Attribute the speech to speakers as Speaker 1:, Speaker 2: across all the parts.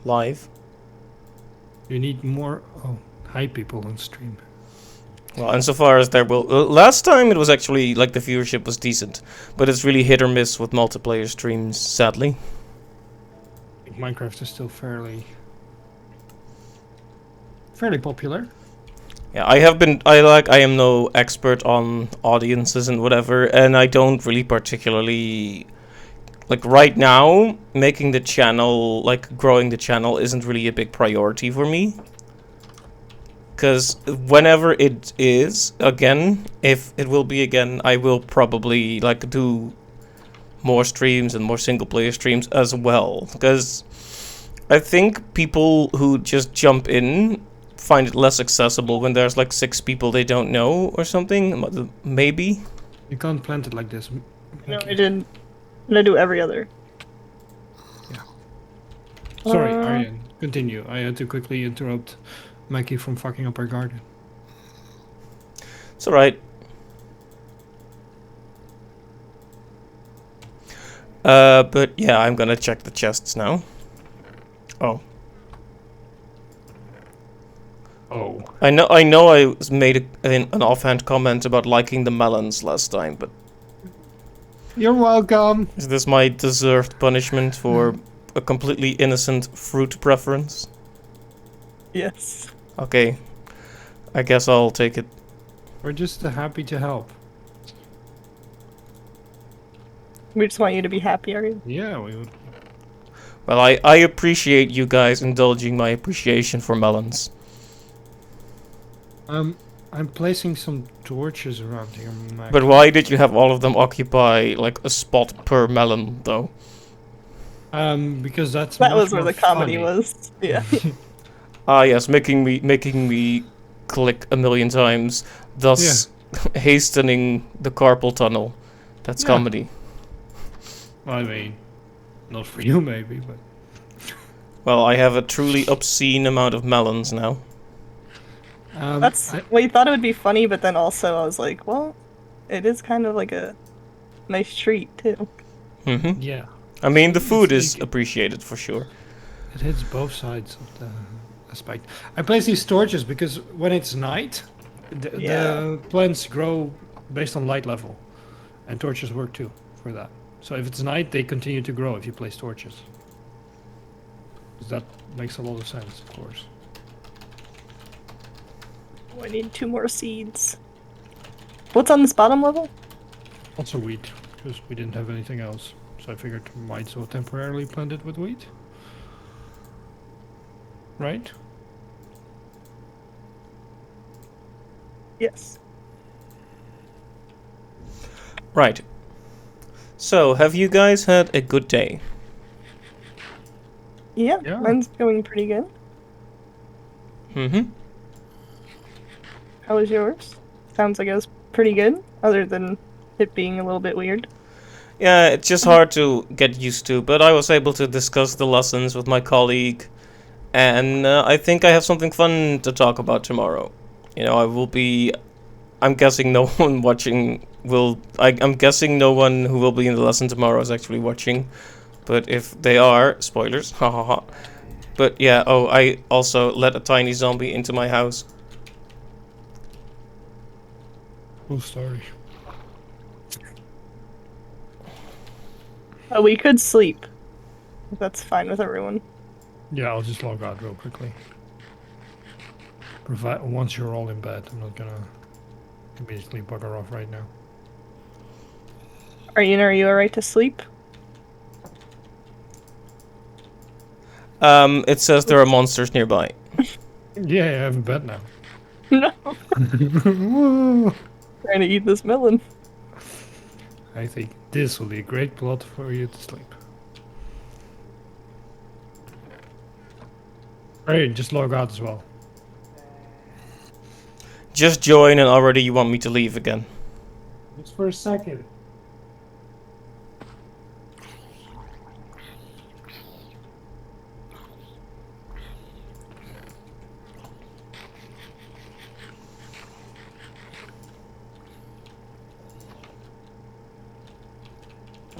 Speaker 1: live.
Speaker 2: You need more high people on stream.
Speaker 1: Well, insofar as there will... last time it was actually, like, the viewership was decent. But it's really hit or miss with multiplayer streams, sadly.
Speaker 2: I think Minecraft is still fairly popular.
Speaker 1: Yeah, I am no expert on audiences and whatever, and I don't really particularly... Like, right now, making the channel, like, growing the channel isn't really a big priority for me. Because whenever it is, again, if it will be again, I will probably, like, do more streams and more single-player streams as well. Because I think people who just jump in find it less accessible when there's, like, 6 people they don't know or something. Maybe.
Speaker 2: You can't plant it like this.
Speaker 3: No, I didn't. I'm gonna do every other.
Speaker 2: Sorry, Aryan, continue. I had to quickly interrupt Mackie from fucking up our garden.
Speaker 1: It's alright. But yeah, I'm gonna check the chests now. Oh.
Speaker 2: Oh.
Speaker 1: I know I made an offhand comment about liking the melons last time, but...
Speaker 2: You're welcome!
Speaker 1: Is this my deserved punishment for a completely innocent fruit preference?
Speaker 3: Yes.
Speaker 1: Okay. I guess I'll take it.
Speaker 2: We're just happy to help.
Speaker 3: We just want you to be happy, are you?
Speaker 2: Yeah, we would.
Speaker 1: Well, I appreciate you guys indulging my appreciation for melons.
Speaker 2: I'm placing some torches around here, Mac.
Speaker 1: But why did you have all of them occupy, like, a spot per melon, though?
Speaker 2: Because that's
Speaker 3: That
Speaker 2: much
Speaker 3: was where
Speaker 2: more
Speaker 3: the comedy
Speaker 2: funny.
Speaker 3: was. Yeah.
Speaker 1: Ah, yes, making me click a million times, thus hastening the carpal tunnel. That's
Speaker 2: Yeah.
Speaker 1: comedy.
Speaker 2: I mean, not for you maybe, but...
Speaker 1: Well, I have a truly obscene amount of melons now.
Speaker 3: That's well, you thought it would be funny, but then also I was like, well, it is kind of like a nice treat too.
Speaker 1: Mm-hmm.
Speaker 2: Yeah.
Speaker 1: I mean, the food
Speaker 2: It's
Speaker 1: is
Speaker 2: like-
Speaker 1: appreciated for sure.
Speaker 2: It hits both sides of the aspect. I place these torches because when it's night, the plants grow based on light level. And torches work too for that. So if it's night, they continue to grow if you place torches. That makes a lot of sense, of course.
Speaker 3: Oh, I need 2 more seeds. What's on this bottom level?
Speaker 2: Also wheat, because we didn't have anything else. So I figured we might as well temporarily plant it with wheat. Right?
Speaker 3: Yes.
Speaker 1: Right. So, have you guys had a good day?
Speaker 3: Yeah,
Speaker 2: Yeah.
Speaker 3: mine's going pretty good.
Speaker 1: Mm-hmm.
Speaker 3: How was yours? Sounds like it was pretty good, other than it being a little bit weird.
Speaker 1: Yeah, it's just hard to get used to, but I was able to discuss the lessons with my colleague, and I think I have something fun to talk about tomorrow. You know, I will be... I'm guessing no one watching will... I'm guessing no one who will be in the lesson tomorrow is actually watching, but if they are, spoilers, hahaha. But yeah, oh, I also let a tiny zombie into my house.
Speaker 2: Cool story.
Speaker 3: We could sleep. If that's fine with everyone.
Speaker 2: Yeah, I'll just log out real quickly. Once you're all in bed, I'm not gonna immediately bugger off right now.
Speaker 3: Are you alright to sleep?
Speaker 1: It says there are monsters nearby.
Speaker 2: Yeah, I have a bed now.
Speaker 3: No. Trying to eat this melon.
Speaker 2: I think this will be a great plot for you to sleep. Alright, just log out as well.
Speaker 1: Just join and already you want me to leave again.
Speaker 2: Just for a second.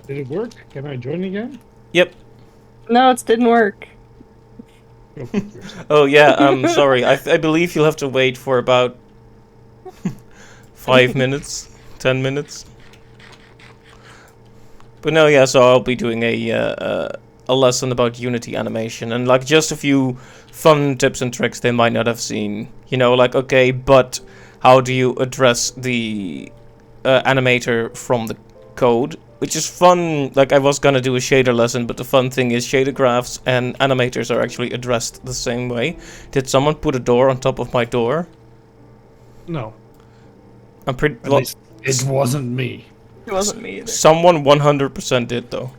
Speaker 2: Did it work? Can I join again?
Speaker 1: Yep.
Speaker 3: No, it didn't work.
Speaker 2: Go fuck yourself.
Speaker 1: Oh yeah, sorry. I believe you'll have to wait for about 5 minutes, 10 minutes. But no, yeah. So I'll be doing a lesson about Unity animation and like just a few fun tips and tricks they might not have seen. You know, like okay, but how do you address the animator from the code? Which is fun. Like I was gonna do a shader lesson, but the fun thing is shader graphs and animators are actually addressed the same way. Did someone put a door on top of my door?
Speaker 2: No,
Speaker 1: I'm pretty.
Speaker 2: at least it wasn't me.
Speaker 3: It wasn't me either.
Speaker 1: Someone 100% did though.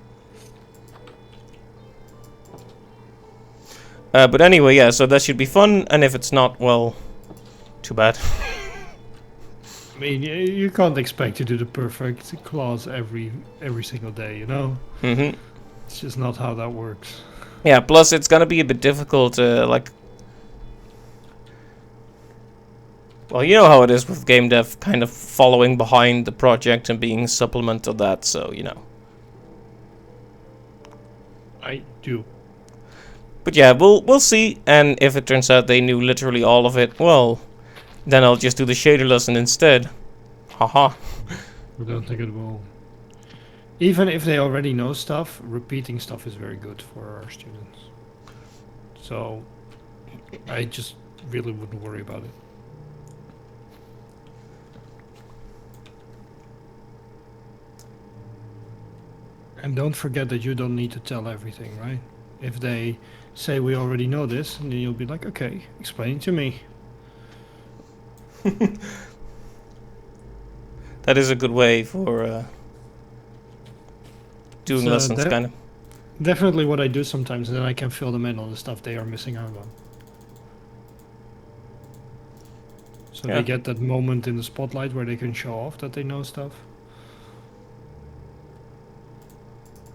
Speaker 1: But anyway, yeah. So that should be fun, and if it's not, well, too bad.
Speaker 2: I mean, you can't expect to do the perfect clause every single day, you know?
Speaker 1: Mhm.
Speaker 2: It's just not how that works.
Speaker 1: Yeah. Plus, it's gonna be a bit difficult. Like, well, you know how it is with game dev, kind of following behind the project and being a supplement to that. So you know.
Speaker 2: I do.
Speaker 1: But yeah, we'll see. And if it turns out they knew literally all of it, well, then I'll just do the shader lesson instead. Haha.
Speaker 2: I don't think it will. Even if they already know stuff, repeating stuff is very good for our students. So I just really wouldn't worry about it. And don't forget that you don't need to tell everything, right? If they say we already know this, and then you'll be like, okay, explain it to me.
Speaker 1: That is a good way for doing
Speaker 2: So
Speaker 1: lessons, kind of.
Speaker 2: Definitely what I do sometimes, and then I can fill them in on the stuff they are missing out on. So
Speaker 1: Yeah.
Speaker 2: they get that moment in the spotlight where they can show off that they know stuff.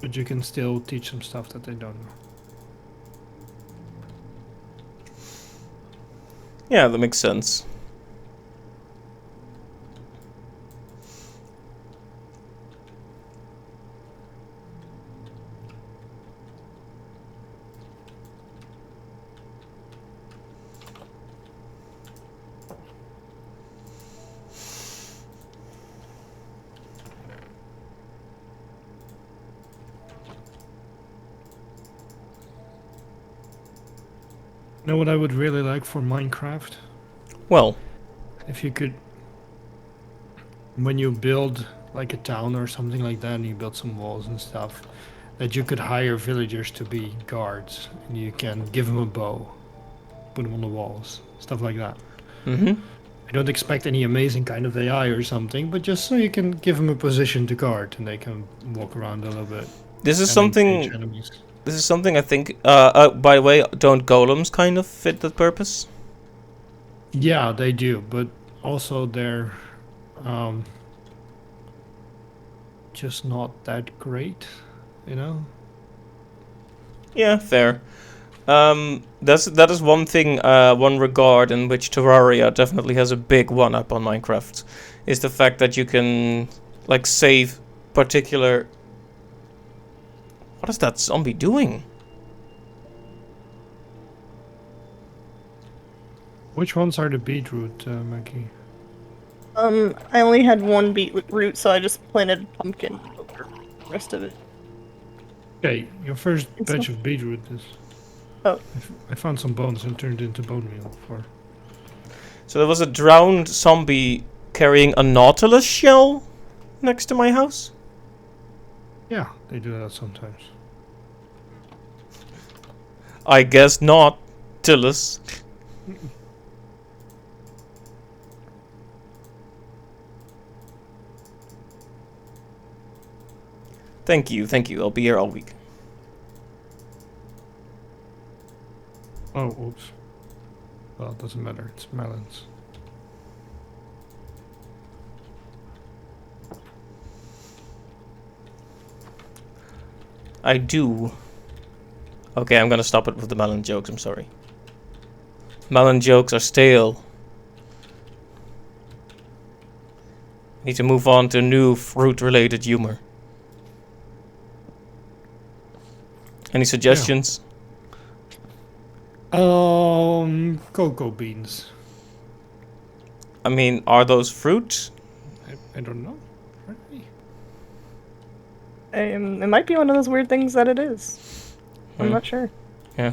Speaker 2: But you can still teach them stuff that they don't know.
Speaker 1: Yeah, that makes sense.
Speaker 2: You know what I would really like for Minecraft?
Speaker 1: Well,
Speaker 2: If you could, when you build like a town or something like that, and you build some walls and stuff, that you could hire villagers to be guards, and you can give them a bow, put them on the walls, stuff like that.
Speaker 1: mm-hmm.
Speaker 2: I don't expect any amazing kind of AI or something, but just so you can give them a position to guard, and they can walk around a little bit.
Speaker 1: This is
Speaker 2: and engage
Speaker 1: something.
Speaker 2: enemies.
Speaker 1: This is something I think. By the way, don't golems kind of fit that purpose?
Speaker 2: Yeah, they do, but also they're just not that great, you know?
Speaker 1: Yeah, fair. That is one thing, one regard in which Terraria definitely has a big one-up on Minecraft, is the fact that you can, like, save particular... What is that zombie doing?
Speaker 2: Which ones are the beetroot, Maggie?
Speaker 3: I only had one beetroot, so I just planted a pumpkin over the rest of it.
Speaker 2: Okay, your first
Speaker 3: It's
Speaker 2: batch
Speaker 3: not-
Speaker 2: of beetroot is...
Speaker 3: Oh.
Speaker 2: I found some bones and turned it into bone meal for...
Speaker 1: So there was a drowned zombie carrying a Nautilus shell next to my house?
Speaker 2: Yeah, they do that sometimes.
Speaker 1: I guess not, Tillis. Thank you, thank you. I'll be here all week.
Speaker 2: Oh, oops. Well, it doesn't matter, it's melons.
Speaker 1: I do. Okay, I'm gonna stop it with the melon jokes, I'm sorry. Melon jokes are stale. Need to move on to new fruit-related humor. Any suggestions?
Speaker 2: Cocoa beans.
Speaker 1: I mean, are those fruit?
Speaker 2: I don't know. Are they?
Speaker 3: It might be one of those weird things that it is. I'm
Speaker 1: Hmm.
Speaker 3: not sure.
Speaker 1: Yeah.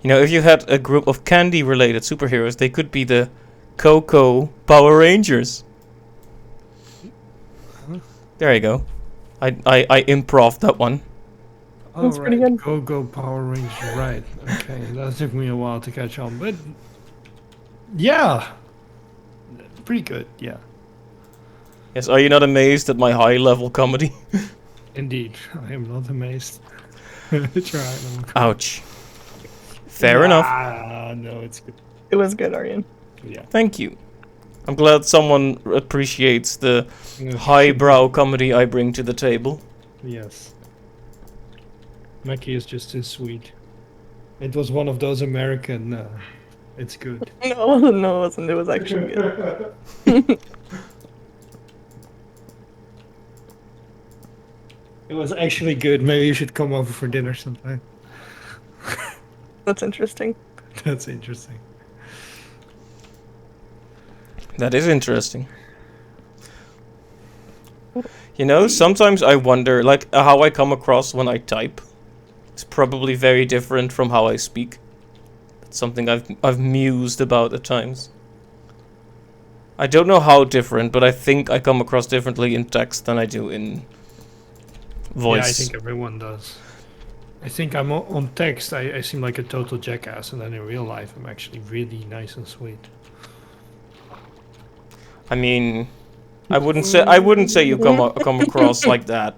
Speaker 1: You know, if you had a group of candy-related superheroes, they could be the Cocoa Power Rangers.
Speaker 2: Huh?
Speaker 1: There you go. I improv that one.
Speaker 2: Oh,
Speaker 3: That's pretty
Speaker 2: right.
Speaker 3: good.
Speaker 2: Go Power Rangers. Right. Okay. That took me a while to catch on, but yeah, pretty good. Yeah,
Speaker 1: Yes, are you not amazed at my high-level comedy?
Speaker 2: indeed. I am not amazed. Try.
Speaker 1: Ouch. Fair enough.
Speaker 2: No, it's good.
Speaker 3: It was good, Aryan.
Speaker 2: Yeah.
Speaker 1: Thank you. I'm glad someone appreciates the highbrow comedy I bring to the table.
Speaker 2: Yes. Mackie is just too sweet. It was one of those American. It's good.
Speaker 3: No, no, it wasn't. It was actually good.
Speaker 2: It was actually good. Maybe you should come over for dinner sometime.
Speaker 3: That's interesting.
Speaker 2: That's interesting.
Speaker 1: That is interesting. You know, sometimes I wonder, like, how I come across when I type. It's probably very different from how I speak. It's something I've mused about at times. I don't know how different, but I think I come across differently in text than I do in voice.
Speaker 2: Yeah, I think everyone does. I think I'm on text. I seem like a total jackass, and then in real life, I'm actually really nice and sweet.
Speaker 1: I mean, I wouldn't say you come across like that.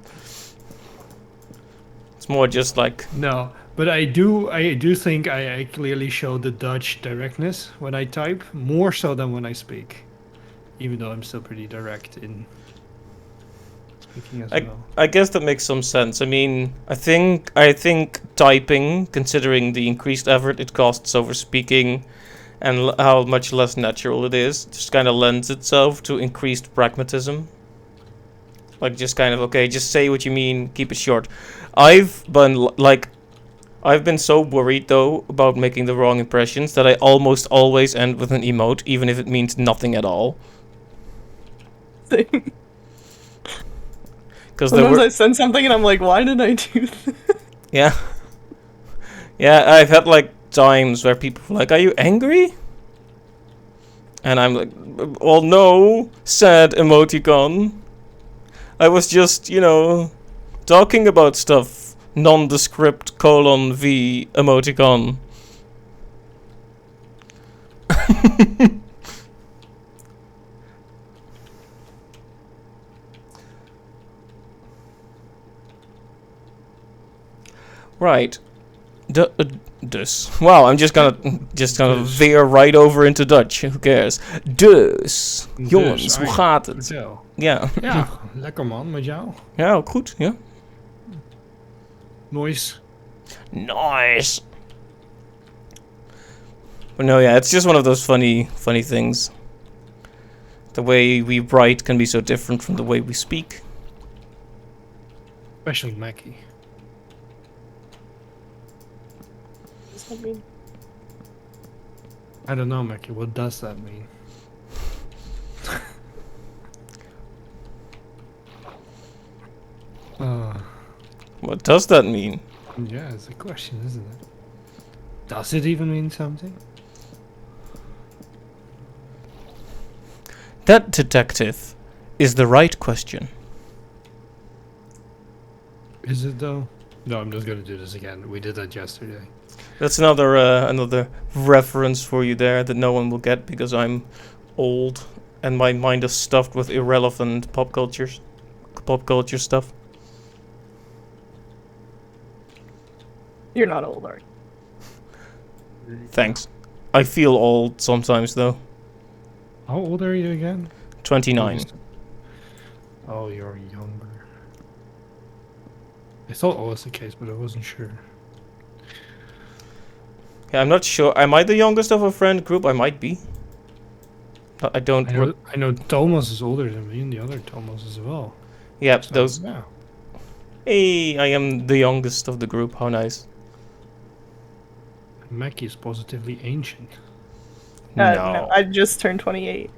Speaker 1: It's more just like,
Speaker 2: No, but I do think I clearly show the Dutch directness when I type, more so than when I speak. Even though I'm still pretty direct in speaking as well.
Speaker 1: I guess that makes some sense. I mean, I think typing, considering the increased effort it costs over speaking, and how much less natural it is, just kind of lends itself to increased pragmatism. Like, just kind of, okay, just say what you mean, keep it short. I've been so worried, though, about making the wrong impressions that I almost always end with an emote, even if it means nothing at all.
Speaker 3: Same.
Speaker 1: Because
Speaker 3: Sometimes I send something and I'm like, why did I do this?
Speaker 1: Yeah. Yeah, I've had, like, times where people are like, are you angry? And I'm like, well, no, sad emoticon. I was just, you know, talking about stuff. Nondescript : V emoticon. Right. Dus. Wow, I'm just gonna veer right over into Dutch. Who cares? Dus. Jongens, hoe gaat het?
Speaker 2: Vertel.
Speaker 1: Ja.
Speaker 2: Ja, lekker man, met jou.
Speaker 1: Ja, ook goed. Ja.
Speaker 2: Noise.
Speaker 1: Nice. But no, yeah, it's just one of those funny things. The way we write can be so different from the way we speak.
Speaker 2: Especially Mackie.
Speaker 3: Does that mean?
Speaker 2: I don't know, Mackie. What does that mean?
Speaker 1: What does that mean?
Speaker 2: Yeah, it's a question, isn't it? Does it even mean something?
Speaker 1: That, detective, is the right question.
Speaker 2: Is it though? No, I'm just gonna do this again. We did that yesterday.
Speaker 1: That's another reference for you there that no one will get because I'm old and my mind is stuffed with irrelevant pop culture stuff.
Speaker 3: You're not old, are you?
Speaker 1: Thanks. I feel old sometimes though.
Speaker 2: How old are you again?
Speaker 1: 29.
Speaker 2: Oh, you're younger. I thought that was the case, but I wasn't sure.
Speaker 1: Yeah, I'm not sure. Am I the youngest of a friend group? I might be. I don't.
Speaker 2: I know Thomas is older than me, and the other Thomas as well.
Speaker 1: Yeah,
Speaker 2: So,
Speaker 1: those.
Speaker 2: yeah.
Speaker 1: Hey, I am the youngest of the group. How nice.
Speaker 2: Mackie is positively ancient.
Speaker 3: No, I just turned 28.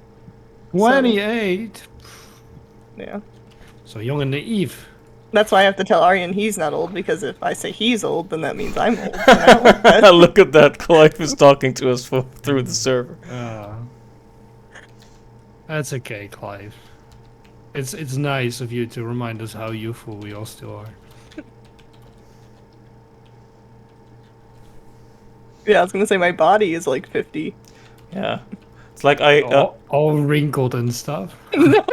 Speaker 2: 28?
Speaker 3: So, yeah.
Speaker 2: So young and naive.
Speaker 3: That's why I have to tell Aryan he's not old, because if I say he's old, then that means I'm old. And I don't like that.
Speaker 1: Look at that. Clive is talking to us through the server.
Speaker 2: That's okay, Clive. It's nice of you to remind us how youthful we all still are.
Speaker 3: Yeah, I was gonna say my body is like 50.
Speaker 1: Yeah. It's like
Speaker 2: all wrinkled and stuff.
Speaker 3: No.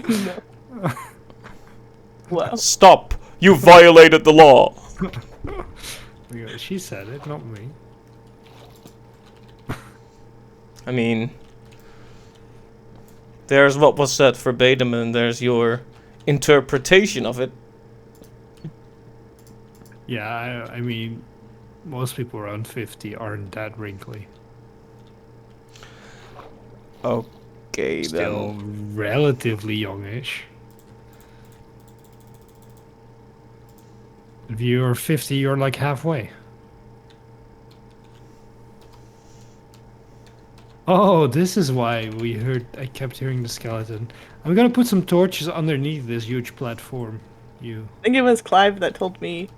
Speaker 3: No. Wow.
Speaker 1: Stop! You violated the law!
Speaker 2: She said it, not me.
Speaker 1: I mean... There's what was said verbatim and there's your interpretation of it.
Speaker 2: Yeah, I mean, most people around 50 aren't that wrinkly.
Speaker 1: Okay,
Speaker 2: Still
Speaker 1: then.
Speaker 2: relatively youngish. If you're 50, you're like halfway. Oh, this is why I kept hearing the skeleton. I'm gonna put some torches underneath this huge platform.
Speaker 3: I think it was Clive that told me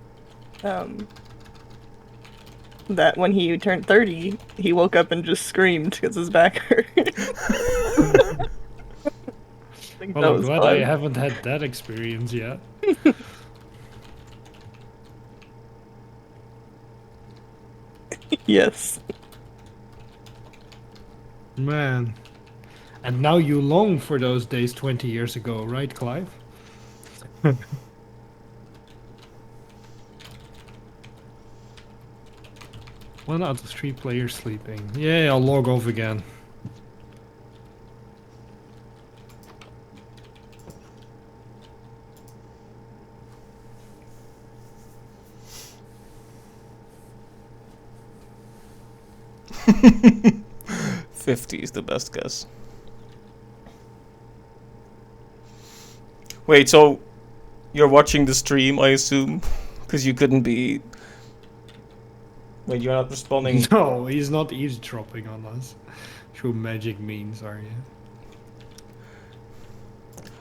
Speaker 3: that when he turned 30, he woke up and just screamed because his back hurt.
Speaker 2: Well, I'm glad I haven't had that experience yet.
Speaker 3: Yes.
Speaker 2: Man. And now you long for those days 20 years ago, right, Clive? 1 out of 3 players sleeping. Yeah, I'll log off again.
Speaker 1: $50 is the best guess. Wait, so you're watching the stream, I assume? Because you couldn't be... Wait, you're not responding?
Speaker 2: No, he's not eavesdropping on us. Through magic means, are you?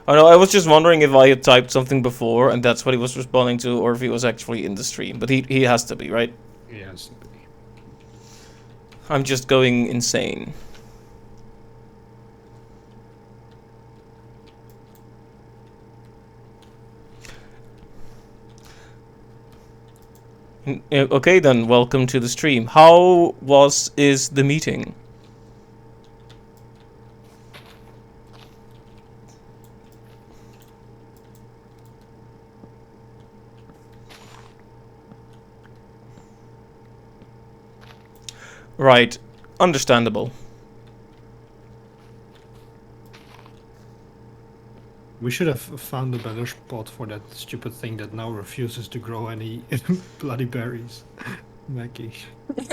Speaker 1: Oh no, I was just wondering if I had typed something before and that's what he was responding to, or if he was actually in the stream. But he has to be, right?
Speaker 2: He has to be.
Speaker 1: I'm just going insane. Okay then, welcome to the stream. How is the meeting? Right, understandable.
Speaker 2: We should have found a better spot for that stupid thing that now refuses to grow any bloody berries. Mackie.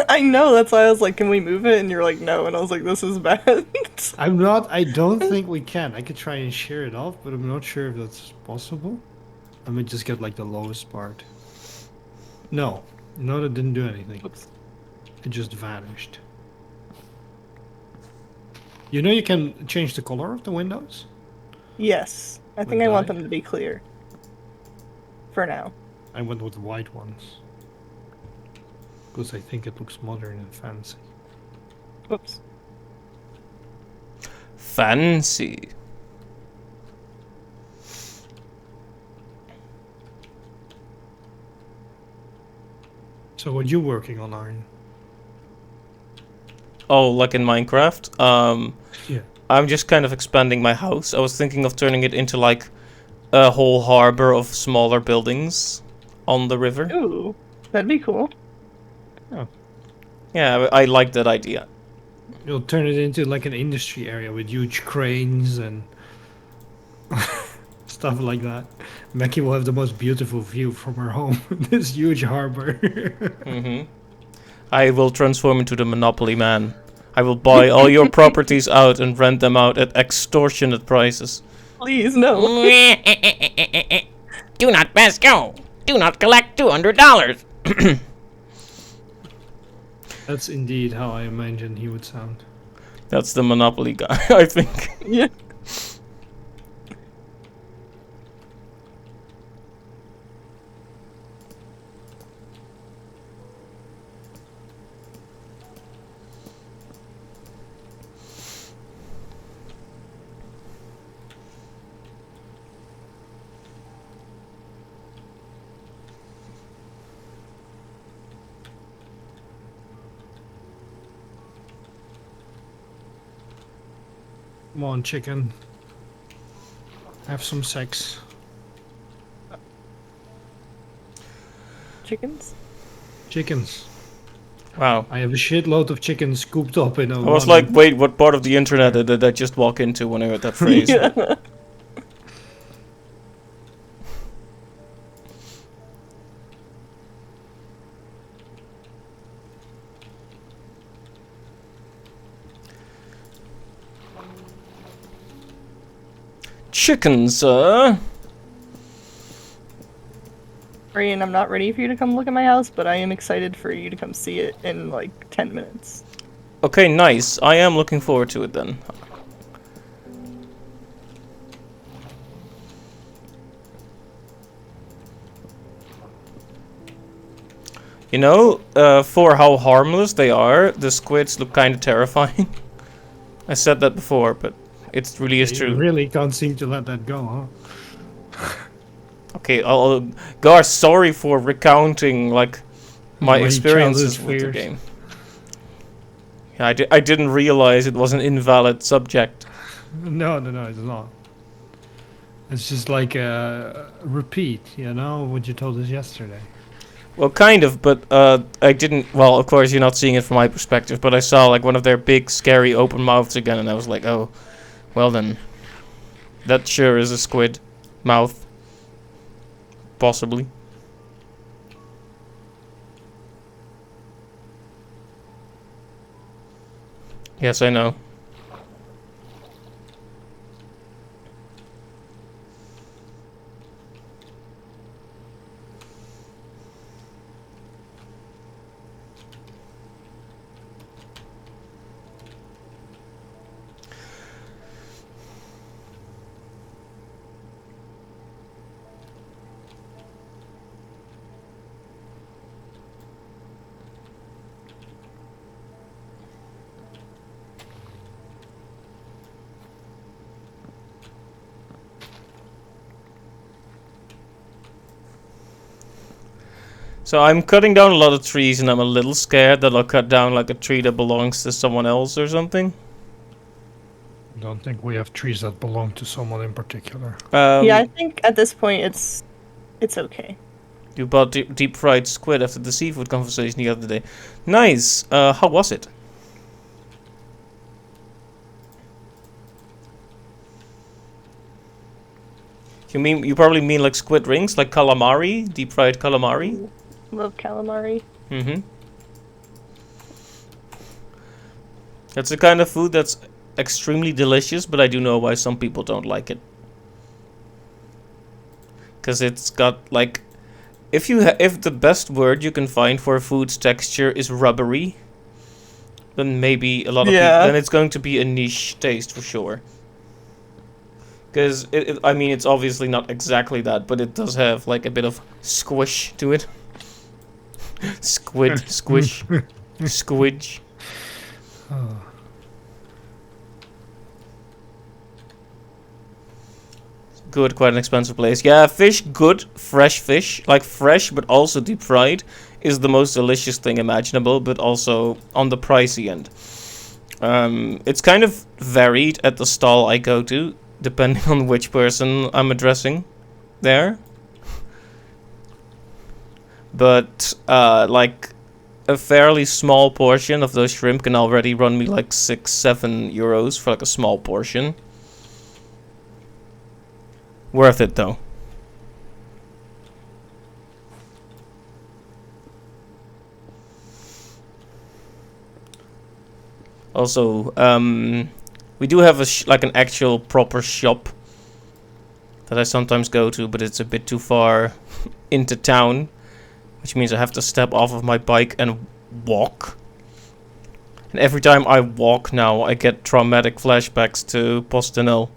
Speaker 3: I know, that's why I was like, can we move it? And you're like, no. And I was like, this is bad.
Speaker 2: I don't think we can. I could try and shear it off, but I'm not sure if that's possible. Let me just get like the lowest part. No, that didn't do anything.
Speaker 3: Oops.
Speaker 2: It just vanished. You know you can change the color of the windows?
Speaker 3: Yes. I think I want them to be clear. For now.
Speaker 2: I went with white ones. Because I think it looks modern and fancy.
Speaker 3: Oops.
Speaker 1: Fancy.
Speaker 2: So what you working on, Arjen?
Speaker 1: Oh, like in Minecraft?
Speaker 2: Yeah.
Speaker 1: I'm just kind of expanding my house. I was thinking of turning it into like a whole harbor of smaller buildings on the river.
Speaker 3: Ooh, that'd be cool.
Speaker 2: Oh.
Speaker 1: Yeah, I like that idea.
Speaker 2: You'll turn it into like an industry area with huge cranes and stuff like that. Mackie will have the most beautiful view from her home. This huge harbor.
Speaker 1: Mm-hmm. I will transform into the Monopoly Man. I will buy all your properties out and rent them out at extortionate prices.
Speaker 3: Please, no.
Speaker 4: Do not pass go. Do not collect $200.
Speaker 2: That's indeed how I imagined he would sound.
Speaker 1: That's the Monopoly guy, I think.
Speaker 3: Yeah.
Speaker 2: Come on, chicken. Have some sex.
Speaker 3: Chickens?
Speaker 2: Chickens.
Speaker 1: Wow.
Speaker 2: I have a shitload of chickens scooped up in a
Speaker 1: I was like, wait, what part of the internet did I just walk into when I heard that phrase?
Speaker 3: Yeah.
Speaker 1: Chicken, sir.
Speaker 3: Brian, I'm not ready for you to come look at my house, but I am excited for you to come see it in like 10 minutes.
Speaker 1: Okay, nice. I am looking forward to it then. You know, for how harmless they are, the squids look kind of terrifying. I said that before, but it really is
Speaker 2: You
Speaker 1: true.
Speaker 2: really can't seem to let that go, huh?
Speaker 1: Okay, Gar, sorry for recounting like my
Speaker 2: My
Speaker 1: experiences
Speaker 2: childhood
Speaker 1: with the
Speaker 2: fears.
Speaker 1: game. Yeah, I didn't realize it was an invalid subject.
Speaker 2: No, it's not. It's just like a repeat, you know, what you told us yesterday.
Speaker 1: Well, kind of, but I didn't. Well, of course, you're not seeing it from my perspective, but I saw like one of their big, scary open mouths again, and I was like, oh, well then, that sure is a squid mouth. Possibly. Yes, I know. So I'm cutting down a lot of trees, and I'm a little scared that I'll cut down like a tree that belongs to someone else or something.
Speaker 2: I don't think we have trees that belong to someone in particular.
Speaker 3: Yeah, I think at this point it's okay.
Speaker 1: You bought deep fried squid after the seafood conversation the other day. Nice. How was it? You probably mean like squid rings, like calamari, deep fried calamari?
Speaker 3: Love calamari.
Speaker 1: Mm-hmm. That's the kind of food that's extremely delicious, but I do know why some people don't like it. Because it's got like, if the best word you can find for a food's texture is rubbery, then maybe a lot of people, then it's going to be a niche taste for sure. Because I mean, it's obviously not exactly that, but it does have like a bit of squish to it. Squid, squish, squidge.
Speaker 2: Oh.
Speaker 1: Good, quite an expensive place. Yeah, fish, good, fresh fish. Like fresh, but also deep fried, is the most delicious thing imaginable, but also on the pricey end. It's kind of varied at the stall I go to, depending on which person I'm addressing there. But, like, a fairly small portion of those shrimp can already run me like 6-7 euros for like a small portion. Worth it though. Also, we do have like an actual proper shop that I sometimes go to, but it's a bit too far into town, which means I have to step off of my bike and walk. And every time I walk now, I get traumatic flashbacks to Postinel.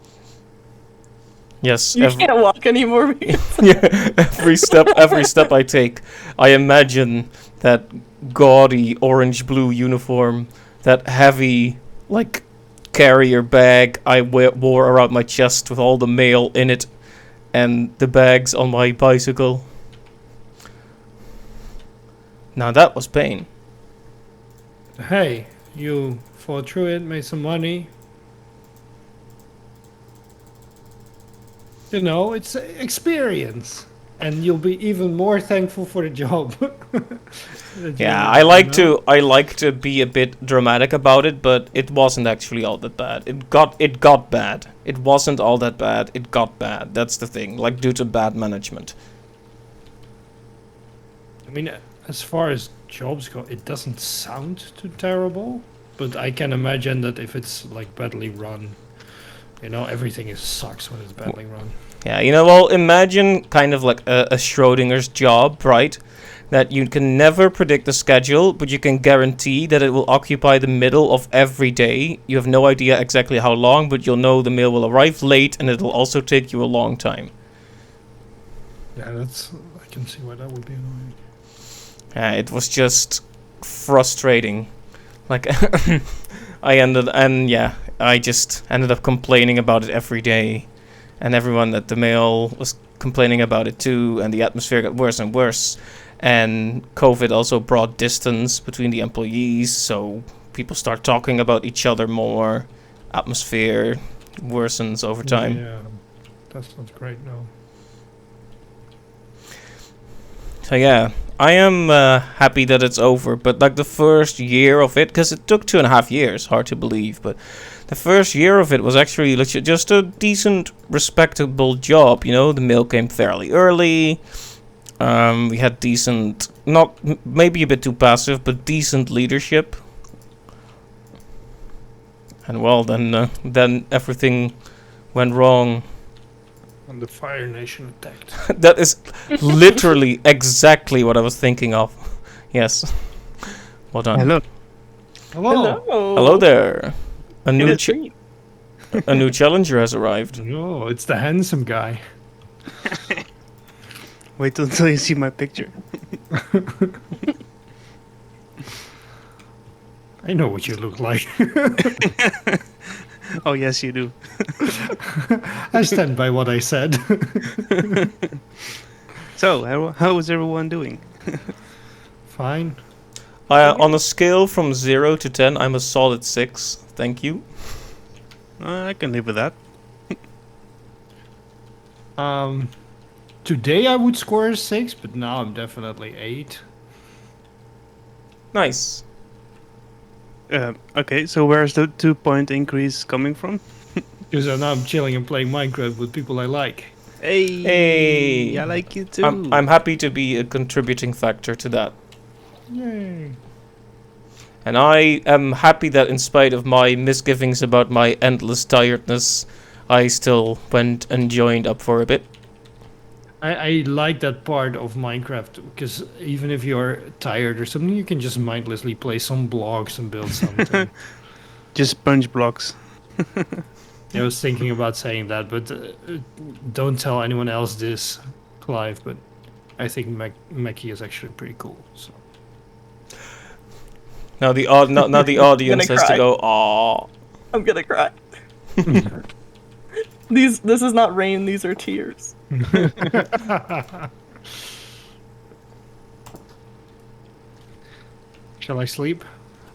Speaker 1: Yes,
Speaker 3: You can't walk anymore.
Speaker 1: yeah, every step I take, I imagine that gaudy orange-blue uniform, that heavy, like, carrier bag I wore around my chest with all the mail in it, and the bags on my bicycle. Now that was pain.
Speaker 2: Hey, you fought through it, made some money. You know, it's experience. And you'll be even more thankful for the job.
Speaker 1: Yeah, I like to be a bit dramatic about it, but it wasn't actually all that bad. It got bad. It wasn't all that bad. It got bad. That's the thing. Like, due to bad management.
Speaker 2: I mean, as far as jobs go, it doesn't sound too terrible, but I can imagine that if it's like badly run, you know, everything sucks when it's badly run.
Speaker 1: Yeah, you know, well, imagine kind of like a Schrodinger's job, right? That you can never predict the schedule, but you can guarantee that it will occupy the middle of every day. You have no idea exactly how long, but you'll know the mail will arrive late, and it'll also take you a long time.
Speaker 2: Yeah, I can see why that would be annoying.
Speaker 1: It was just frustrating. Like, I just ended up complaining about it every day. And everyone at the mail was complaining about it too, and the atmosphere got worse and worse. And COVID also brought distance between the employees, so people start talking about each other more. Atmosphere worsens over time.
Speaker 2: Yeah, that's not great, no.
Speaker 1: So yeah, I am happy that it's over, but like the first year of it, because it took 2.5 years, hard to believe, but the first year of it was actually just a decent, respectable job, you know. The mail came fairly early. We had decent, not maybe a bit too passive, but decent leadership. And well, then everything went wrong.
Speaker 2: And the Fire Nation attacked.
Speaker 1: That is literally exactly what I was thinking of. Yes. Well done.
Speaker 4: Hello.
Speaker 2: Hello.
Speaker 1: Hello there. A new challenger has arrived.
Speaker 2: Oh, it's the handsome guy.
Speaker 4: Wait until you see my picture.
Speaker 2: I know what you look like.
Speaker 4: Oh, yes, you do.
Speaker 2: I stand by what I said.
Speaker 4: So, how is everyone doing?
Speaker 2: Fine.
Speaker 1: On a scale from 0 to 10, I'm a solid 6. Thank you.
Speaker 4: I can live with that.
Speaker 2: Today I would score a 6, but now I'm definitely 8.
Speaker 1: Nice.
Speaker 4: Okay, so where's the 2-point increase coming from?
Speaker 2: Because now I'm chilling and playing Minecraft with people I like.
Speaker 4: Hey, I like you too.
Speaker 1: I'm happy to be a contributing factor to that.
Speaker 2: Yay.
Speaker 1: And I am happy that in spite of my misgivings about my endless tiredness, I still went and joined up for a bit.
Speaker 2: I like that part of Minecraft, because even if you're tired or something, you can just mindlessly play some blocks and build something.
Speaker 4: Just sponge blocks.
Speaker 2: I was thinking about saying that, but don't tell anyone else this, Clive, but I think Mackie is actually pretty cool. So.
Speaker 1: Now the audience has to go, aww.
Speaker 3: I'm gonna cry. This is not rain, these are tears.
Speaker 2: Shall I sleep?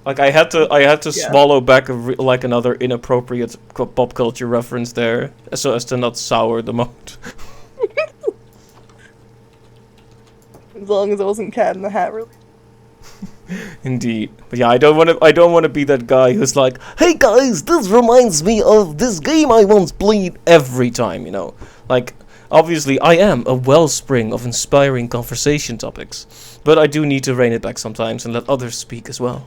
Speaker 1: Like I had to swallow back another inappropriate pop culture reference there, so as to not sour the mood.
Speaker 3: As long as it wasn't Cat in the Hat, really.
Speaker 1: Indeed, but yeah, I don't want to be that guy who's like, "Hey guys, this reminds me of this game I once played." Every time, you know, like obviously I am a wellspring of inspiring conversation topics, but I do need to rein it back sometimes and let others speak as well.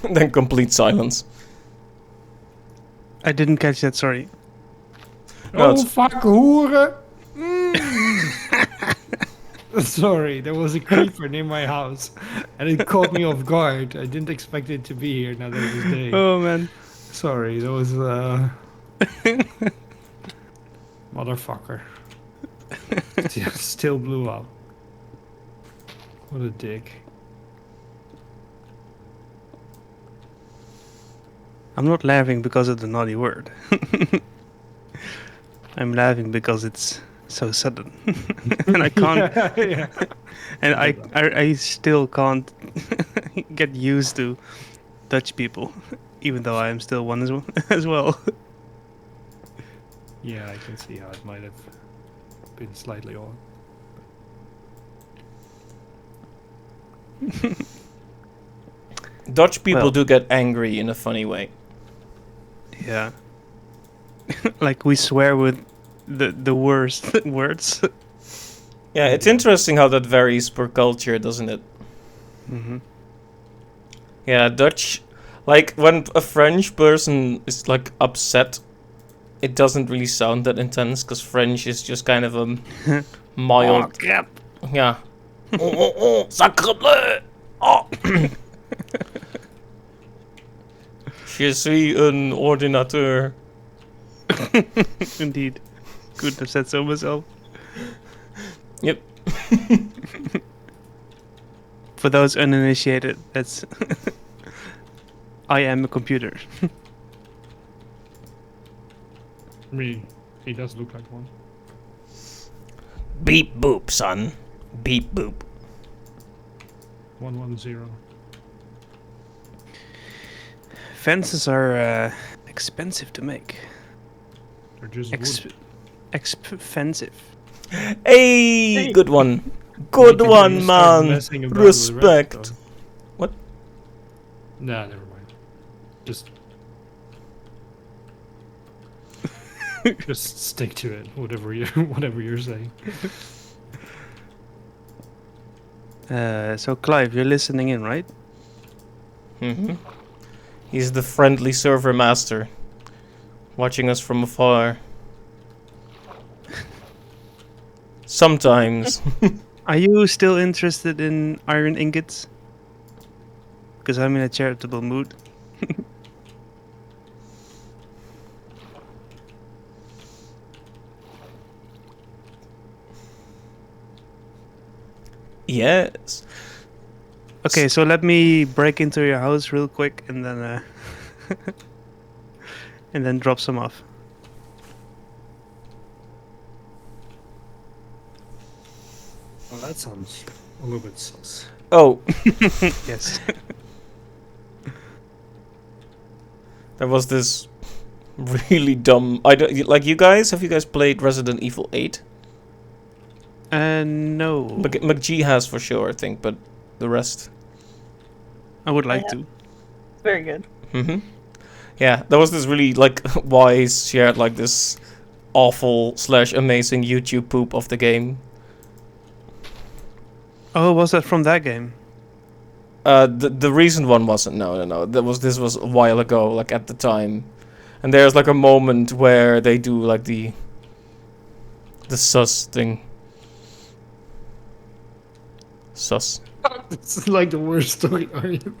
Speaker 1: Then complete silence.
Speaker 4: I didn't catch that, sorry.
Speaker 1: No,
Speaker 2: Oh,
Speaker 1: it's-
Speaker 2: fuck, hoeren! Mm. Sorry, there was a creeper near my house, and it caught me off guard. I didn't expect it to be here now that it was day.
Speaker 4: Oh man.
Speaker 2: Sorry, that was motherfucker. Still blew up. What a dick.
Speaker 4: I'm not laughing because of the naughty word. I'm laughing because it's so sudden. And I can't
Speaker 2: Yeah.
Speaker 4: and I still can't get used to Dutch people, even though I am still one as well.
Speaker 2: Yeah, I can see how it might have been slightly odd.
Speaker 1: Dutch people
Speaker 4: Well.
Speaker 1: do get angry in a funny way.
Speaker 4: Yeah. Like we swear with the worst words.
Speaker 1: Yeah, it's interesting how that varies per culture, doesn't it?
Speaker 4: Hmm.
Speaker 1: Yeah, Dutch, like when a French person is like upset, it doesn't really sound that intense because French is just kind of a mild.
Speaker 4: crap.
Speaker 1: Yeah. Sacre bleu! Oh. Je suis un ordinateur.
Speaker 4: Indeed. Couldn't have said so myself.
Speaker 1: Yep.
Speaker 4: For those uninitiated, that's I am a computer.
Speaker 2: I mean, he does look like one.
Speaker 1: Beep boop, son. Beep boop.
Speaker 2: 110.
Speaker 4: Fences are expensive to make.
Speaker 2: They're just wood.
Speaker 4: Expensive.
Speaker 1: Hey, good one.
Speaker 2: Need
Speaker 1: Good
Speaker 2: to
Speaker 1: one,
Speaker 2: start
Speaker 1: man.
Speaker 2: messing about with
Speaker 1: Respect.
Speaker 2: redstone.
Speaker 1: What?
Speaker 2: Nah, never mind. Just just stick to it. Whatever you're saying.
Speaker 4: So Clive, you're listening in, right?
Speaker 1: Mm-hmm. He's the friendly server master, watching us from afar. Sometimes.
Speaker 4: Are you still interested in iron ingots? Because I'm in a charitable mood.
Speaker 1: Yes.
Speaker 4: Okay, so let me break into your house real quick and then and then drop some off.
Speaker 2: Well, that sounds a little bit sus.
Speaker 1: Oh,
Speaker 4: Yes.
Speaker 1: there was this really dumb. I don't like you guys. Have you guys played Resident Evil 8?
Speaker 4: No.
Speaker 1: McG has for sure, I think, but the rest.
Speaker 4: I would like
Speaker 3: Yeah.
Speaker 4: to.
Speaker 3: Very good.
Speaker 1: Mm-hmm. Yeah, there was this really like wise shared like this awful / amazing YouTube poop of the game.
Speaker 4: Oh, was that from that game?
Speaker 1: The recent one wasn't. No. This was a while ago, like at the time, and there's like a moment where they do like the sus thing. Sus.
Speaker 2: It's like the worst story, are you?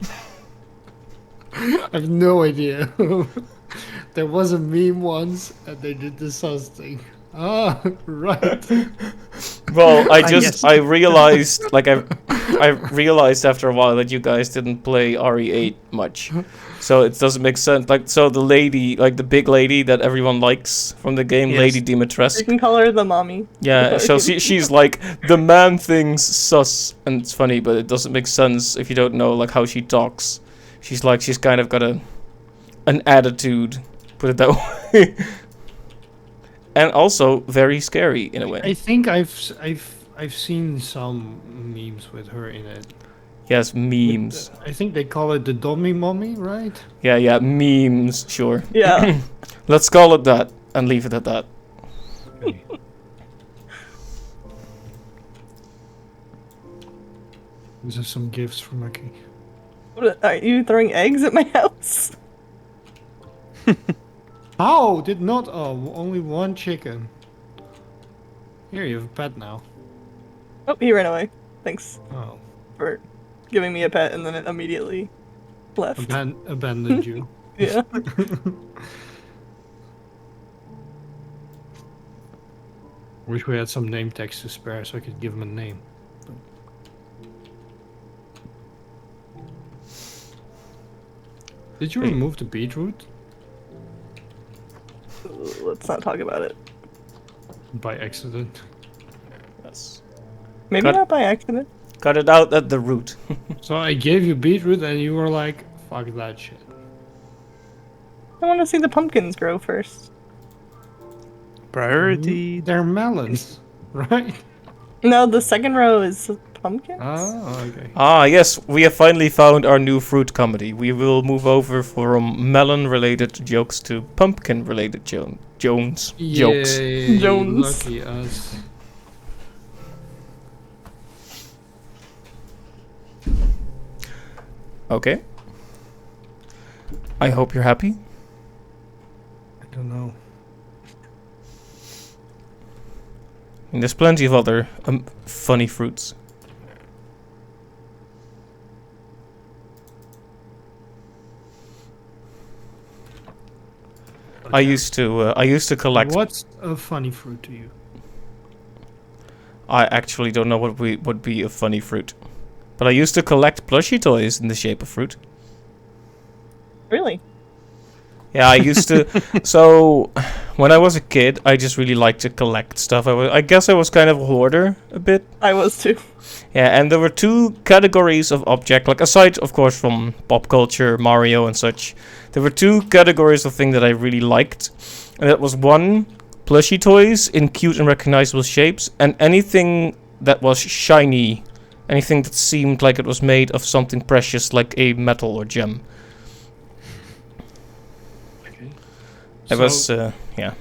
Speaker 2: I have no idea. There was a meme once, and they did the sus thing. Ah, right.
Speaker 1: Well,
Speaker 4: Yes.
Speaker 1: I realized like I realized after a while that you guys didn't play RE8 much, so it doesn't make sense. Like, so the lady, like the big lady that everyone likes from the game,
Speaker 4: Yes.
Speaker 1: Lady
Speaker 3: You
Speaker 1: Dimitrescu.
Speaker 3: can call her the mommy.
Speaker 1: Yeah, so she's like the man thing's sus, and it's funny, but it doesn't make sense if you don't know like how she talks. She's kind of got an attitude, put it that way, and also very scary in a way.
Speaker 2: I think I've seen some memes with her in it.
Speaker 1: Yes, memes.
Speaker 2: I think they call it the dummy mommy, right?
Speaker 1: Yeah, memes. Sure.
Speaker 3: Yeah.
Speaker 1: Let's call it that and leave it at that.
Speaker 2: Okay. These are some gifts from Maki.
Speaker 3: Are you throwing eggs at my house?
Speaker 2: How did not? Oh, only one chicken. Here, you have a pet now.
Speaker 3: Oh, he ran away. Thanks
Speaker 2: Oh,
Speaker 3: for giving me a pet and then it immediately left.
Speaker 2: abandoned you.
Speaker 3: Yeah.
Speaker 2: Wish we had some name tags to spare so I could give him a name. Did you
Speaker 1: Hey.
Speaker 2: remove the beetroot
Speaker 3: Let's not talk about it.
Speaker 2: by accident?
Speaker 1: Yes.
Speaker 3: Maybe
Speaker 1: Cut-
Speaker 3: not by accident.
Speaker 1: Cut it out at the root.
Speaker 2: So I gave you beetroot and you were like, fuck that shit.
Speaker 3: I want to see the pumpkins grow first.
Speaker 4: Priority.
Speaker 2: They're melons, right?
Speaker 3: No, the second row is pumpkins.
Speaker 2: Oh, okay.
Speaker 1: Ah, yes, we have finally found our new fruit comedy. We will move over from melon-related jokes to pumpkin-related jokes.
Speaker 2: Yay,
Speaker 3: Jones.
Speaker 2: lucky us.
Speaker 1: Okay. I hope you're happy.
Speaker 2: I don't know.
Speaker 1: And there's plenty of other funny fruits. I used to collect.
Speaker 2: What's a funny fruit to you?
Speaker 1: I actually don't know what would be a funny fruit, but I used to collect plushie toys in the shape of fruit.
Speaker 3: Really?
Speaker 1: Yeah, I used to. So, when I was a kid, I just really liked to collect stuff. I guess I was kind of a hoarder a bit.
Speaker 3: I was too.
Speaker 1: Yeah, and there were two categories of object, like aside, of course, from pop culture, Mario and such. There were two categories of thing that I really liked, and that was one, plushie toys in cute and recognizable shapes, and anything that was shiny, anything that seemed like it was made of something precious, like a metal or gem.
Speaker 2: Okay.
Speaker 1: I was, yeah.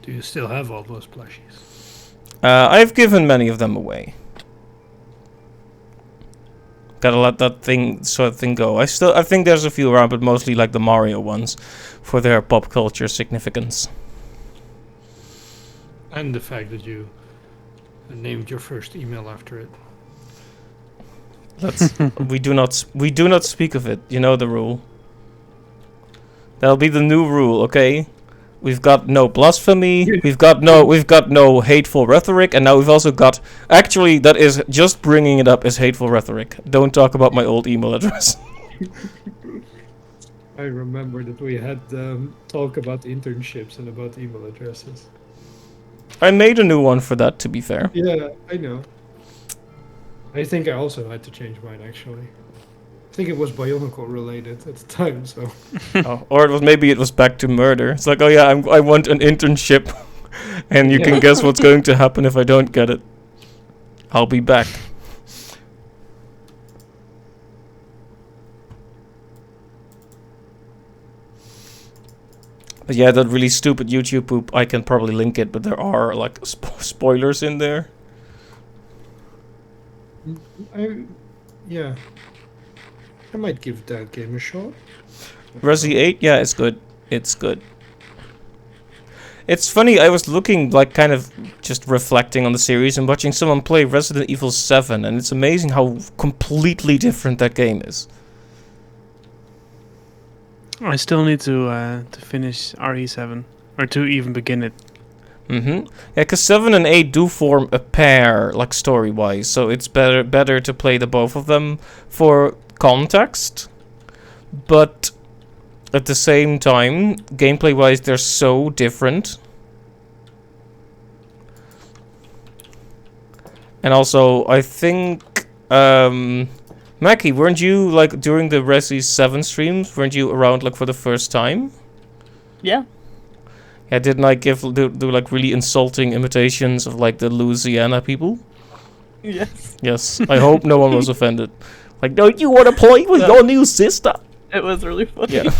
Speaker 2: Do you still have all those plushies?
Speaker 1: I've given many of them away. Gotta let that sort of thing go. I think there's a few around, but mostly like the Mario ones, for their pop culture significance.
Speaker 2: And the fact that you named your first email after it.
Speaker 1: we do not speak of it. You know the rule. That'll be the new rule, okay? We've got no blasphemy. We've got no hateful rhetoric, and now we've also got. Actually, that is just bringing it up as hateful rhetoric. Don't talk about my old email address.
Speaker 2: I remember that we had talk about internships and about email addresses.
Speaker 1: I made a new one for that, to be fair.
Speaker 2: Yeah, I know. I think I also had to change mine, actually. I think it was Bionicle related at the time, so...
Speaker 1: Oh, or it was back to murder. It's like, oh yeah, I want an internship, and you can guess what's going to happen if I don't get it. I'll be back. But yeah, that really stupid YouTube poop, I can probably link it, but there are like spoilers in there.
Speaker 2: Yeah. I might give that game a shot.
Speaker 1: Resi 8, yeah, it's good. It's good. It's funny, I was looking, like, kind of just reflecting on the series and watching someone play Resident Evil 7, and it's amazing how completely different that game is.
Speaker 4: I still need to finish RE7, or to even begin it.
Speaker 1: Yeah, because 7 and 8 do form a pair, like, story-wise, so it's better to play the both of them for context, but at the same time, gameplay-wise, they're so different. And also, I think, Mackie, weren't you, like, during the Resi 7 streams, weren't you around, like, for the first time?
Speaker 3: Yeah.
Speaker 1: Yeah, didn't I do like, really insulting imitations of, like, the Louisiana people?
Speaker 3: Yes.
Speaker 1: Yes, I hope no one was offended. Like, don't you want to play with your new sister?
Speaker 3: It was really funny.
Speaker 1: Yeah.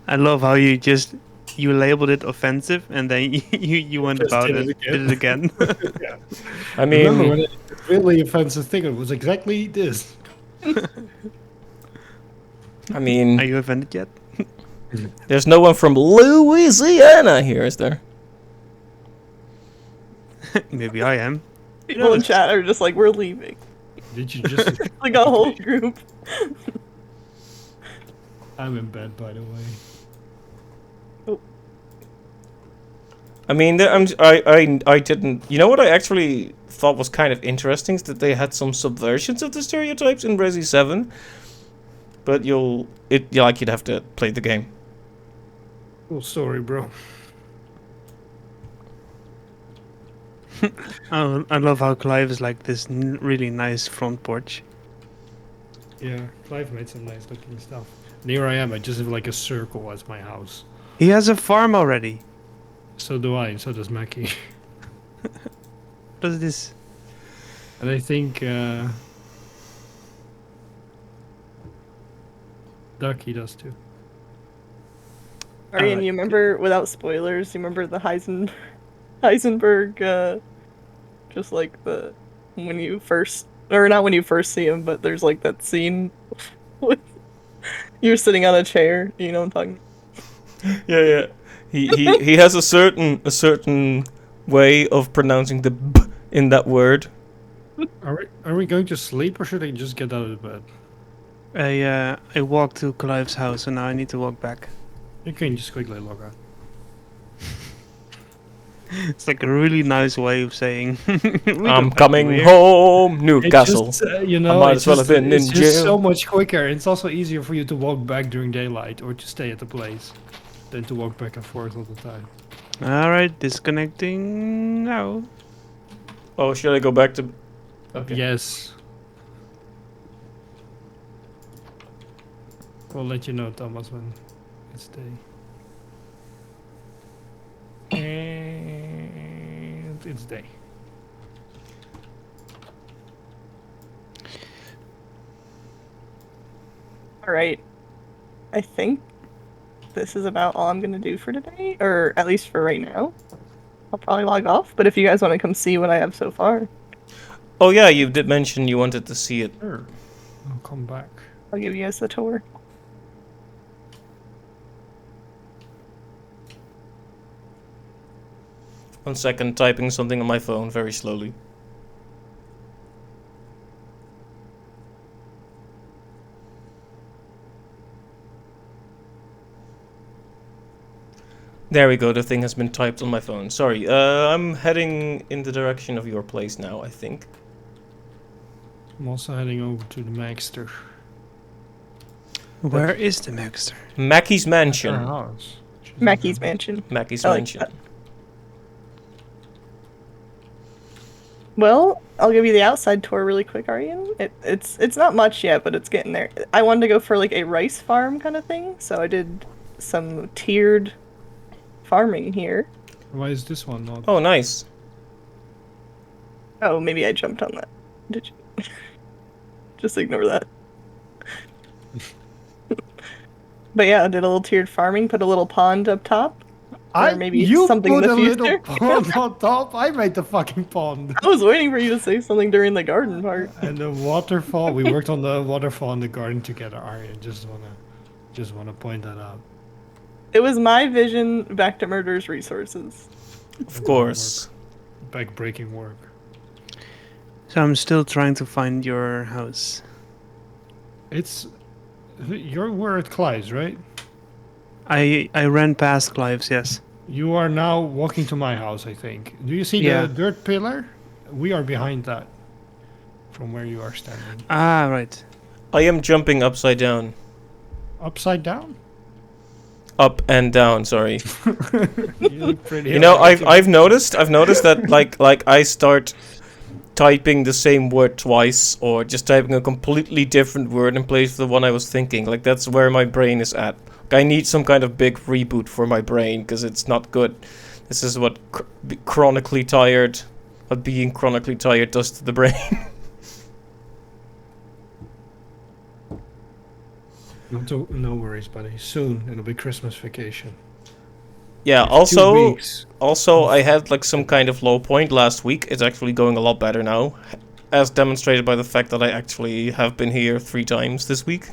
Speaker 4: I love how you labeled it offensive, and then you went
Speaker 2: Just
Speaker 4: about
Speaker 2: did
Speaker 4: it,
Speaker 2: it
Speaker 4: did it again.
Speaker 1: I
Speaker 2: Remember when
Speaker 1: mean,
Speaker 2: I really offensive thing. It was exactly this.
Speaker 1: I mean,
Speaker 4: Are you offended yet?
Speaker 1: there's no one from Louisiana here, is there?
Speaker 4: Maybe I am.
Speaker 3: People in chat are just like, we're leaving.
Speaker 2: Did you just?
Speaker 3: Like a whole group.
Speaker 2: I'm in bed, by the way.
Speaker 1: I mean, I didn't. You know what I actually thought was kind of interesting is that they had some subversions of the stereotypes in Resi 7. But you'd have to play the game.
Speaker 2: Oh, sorry, bro.
Speaker 4: Oh, I love how Clive is like this really nice front porch.
Speaker 2: Yeah, Clive made some nice looking stuff. And here I am. I just have like a circle as my house.
Speaker 4: He has a farm already.
Speaker 2: So do I, and so does Mackie.
Speaker 4: What is this?
Speaker 2: And I think Ducky does too.
Speaker 3: Arian, you remember, without spoilers, you remember the Heisenberg, just like when you first, or not when you first see him, but there's like that scene with you're sitting on a chair, you know what I'm talking.
Speaker 1: Yeah. He has a certain way of pronouncing the b in that word.
Speaker 2: Are we going to sleep or should I just get out of bed?
Speaker 4: I walked to Clive's house and now I need to walk back.
Speaker 2: You can just quickly log out.
Speaker 4: It's like a really nice way of saying
Speaker 1: I'm coming home, Newcastle.
Speaker 2: Just, I
Speaker 1: might as well have been in
Speaker 2: it's just
Speaker 1: jail.
Speaker 2: so much quicker. It's also easier for you to walk back during daylight or to stay at the place than to walk back and forth all the time.
Speaker 4: Alright, disconnecting now.
Speaker 1: Oh, should I go back to? Okay.
Speaker 2: Yes. We'll let you know, Thomas, when it's day. And it's day.
Speaker 3: Alright. I think this is about all I'm gonna do for today, or at least for right now. I'll probably log off, but if you guys want to come see what I have so far,
Speaker 1: Oh yeah, you did mention you wanted to see it.
Speaker 2: Sure. I'll come back.
Speaker 3: I'll give you guys the tour.
Speaker 1: One second, typing something on my phone very slowly. There we go, the thing has been typed on my phone. Sorry, I'm heading in the direction of your place now, I think.
Speaker 2: I'm also heading over to the Magster.
Speaker 4: Where is the Maxter?
Speaker 1: Mackie's
Speaker 2: Her
Speaker 1: Mansion.
Speaker 2: house.
Speaker 3: Mackie's Mansion.
Speaker 1: Mackie's
Speaker 3: I like
Speaker 1: Mansion.
Speaker 3: that. Well, I'll give you the outside tour really quick, Arian. It's not much yet, but it's getting there. I wanted to go for like a rice farm kind of thing, so I did some tiered farming here.
Speaker 2: Why is this one not?
Speaker 1: Oh, nice.
Speaker 3: Oh, maybe I jumped on that. Did you? Just ignore that. But yeah, I did a little tiered farming, put a little pond up top. Or maybe
Speaker 2: you
Speaker 3: something in
Speaker 2: put
Speaker 3: the
Speaker 2: a little
Speaker 3: future.
Speaker 2: pond on top. I made the fucking pond.
Speaker 3: I was waiting for you to say something during the garden part.
Speaker 2: And the waterfall. We worked on the waterfall in the garden together, Arya. Just wanna point that out.
Speaker 3: It was my vision back to Murder's Resources.
Speaker 1: Of course.
Speaker 2: Backbreaking work.
Speaker 4: So I'm still trying to find your house.
Speaker 2: We're at Clive's, right?
Speaker 4: I ran past Clive's, yes.
Speaker 2: You are now walking to my house, I think. Do you see
Speaker 4: Yeah.
Speaker 2: the dirt pillar? We are behind that. From where you are standing.
Speaker 4: Ah, right.
Speaker 1: I am jumping upside down.
Speaker 2: Upside down?
Speaker 1: Up and down, sorry.
Speaker 2: You look pretty
Speaker 1: You know,
Speaker 2: alright.
Speaker 1: I've noticed that like I start typing the same word twice or just typing a completely different word in place of the one I was thinking. Like that's where my brain is at. I need some kind of big reboot for my brain because it's not good. This is what being chronically tired does to the brain.
Speaker 2: No worries, buddy. Soon it'll be Christmas vacation.
Speaker 1: Yeah,
Speaker 2: 2
Speaker 1: also
Speaker 2: weeks.
Speaker 1: I had like some kind of low point last week. It's actually going a lot better now. as demonstrated by the fact that I actually have been here 3 times this week.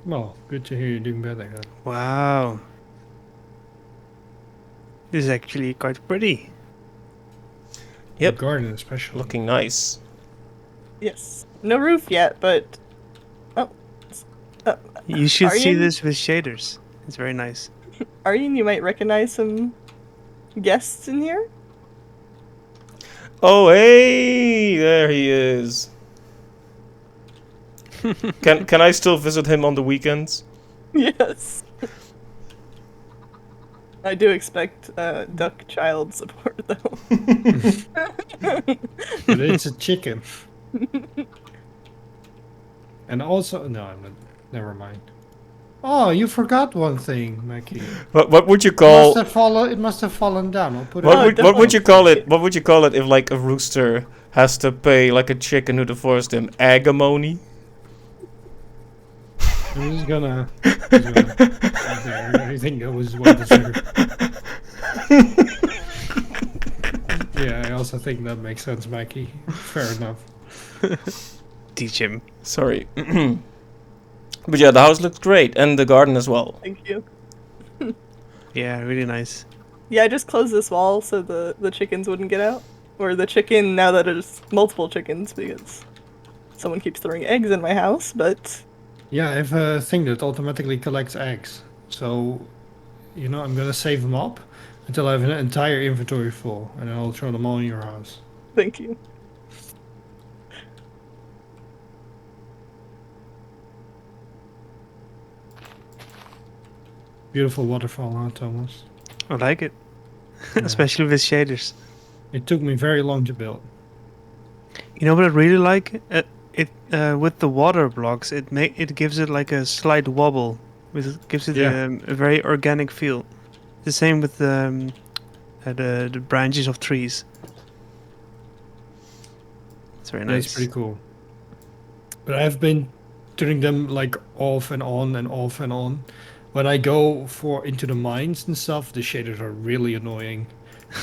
Speaker 2: Well, good to hear you're doing better. Then.
Speaker 4: Wow. This is actually quite pretty.
Speaker 1: Yep.
Speaker 2: The garden especially.
Speaker 1: Looking nice.
Speaker 3: Yes. No roof yet, but
Speaker 4: You should see
Speaker 3: Aryan?
Speaker 4: this with shaders. It's very nice.
Speaker 3: Aryan, you might recognize some guests in here.
Speaker 1: Oh, hey! There he is. Can I still visit him on the weekends?
Speaker 3: Yes. I do expect duck child support though.
Speaker 2: But it's a chicken. And also, no, I'm not, never mind. Oh, you forgot one thing, Mackie.
Speaker 1: What would you
Speaker 2: It
Speaker 1: call?
Speaker 2: must have fallen down. I'll put it.
Speaker 1: What would you
Speaker 3: definitely.
Speaker 1: call it? What would you call it if like a rooster has to pay like a chicken who divorced him? Agamony?
Speaker 2: I'm just gonna. There, I think that was well deserved. Yeah, I also think that makes sense, Mackie. Fair enough.
Speaker 4: Teach him.
Speaker 1: Sorry. But yeah, the house looks great, and the garden as well.
Speaker 3: Thank you.
Speaker 4: Yeah, really nice.
Speaker 3: Yeah, I just closed this wall so the chickens wouldn't get out. Or the chicken, now that there's multiple chickens, because someone keeps throwing eggs in my house, but
Speaker 2: Yeah, I have a thing that automatically collects eggs. So, you know, I'm gonna save them up until I have an entire inventory full, and then I'll throw them all in your house.
Speaker 3: thank you.
Speaker 2: Beautiful waterfall, huh, Thomas?
Speaker 4: I like it.
Speaker 2: Yeah.
Speaker 4: Especially with shaders.
Speaker 2: It took me very long to build.
Speaker 4: You know what I really like? It with the water blocks, it gives it like a slight wobble. Gives it
Speaker 2: Yeah.
Speaker 4: a very organic feel. The same with the branches of trees. It's very
Speaker 2: Yeah,
Speaker 4: nice.
Speaker 2: it's pretty cool. But I've been turning them like off and on and off and on. When I go into the mines and stuff, the shaders are really annoying.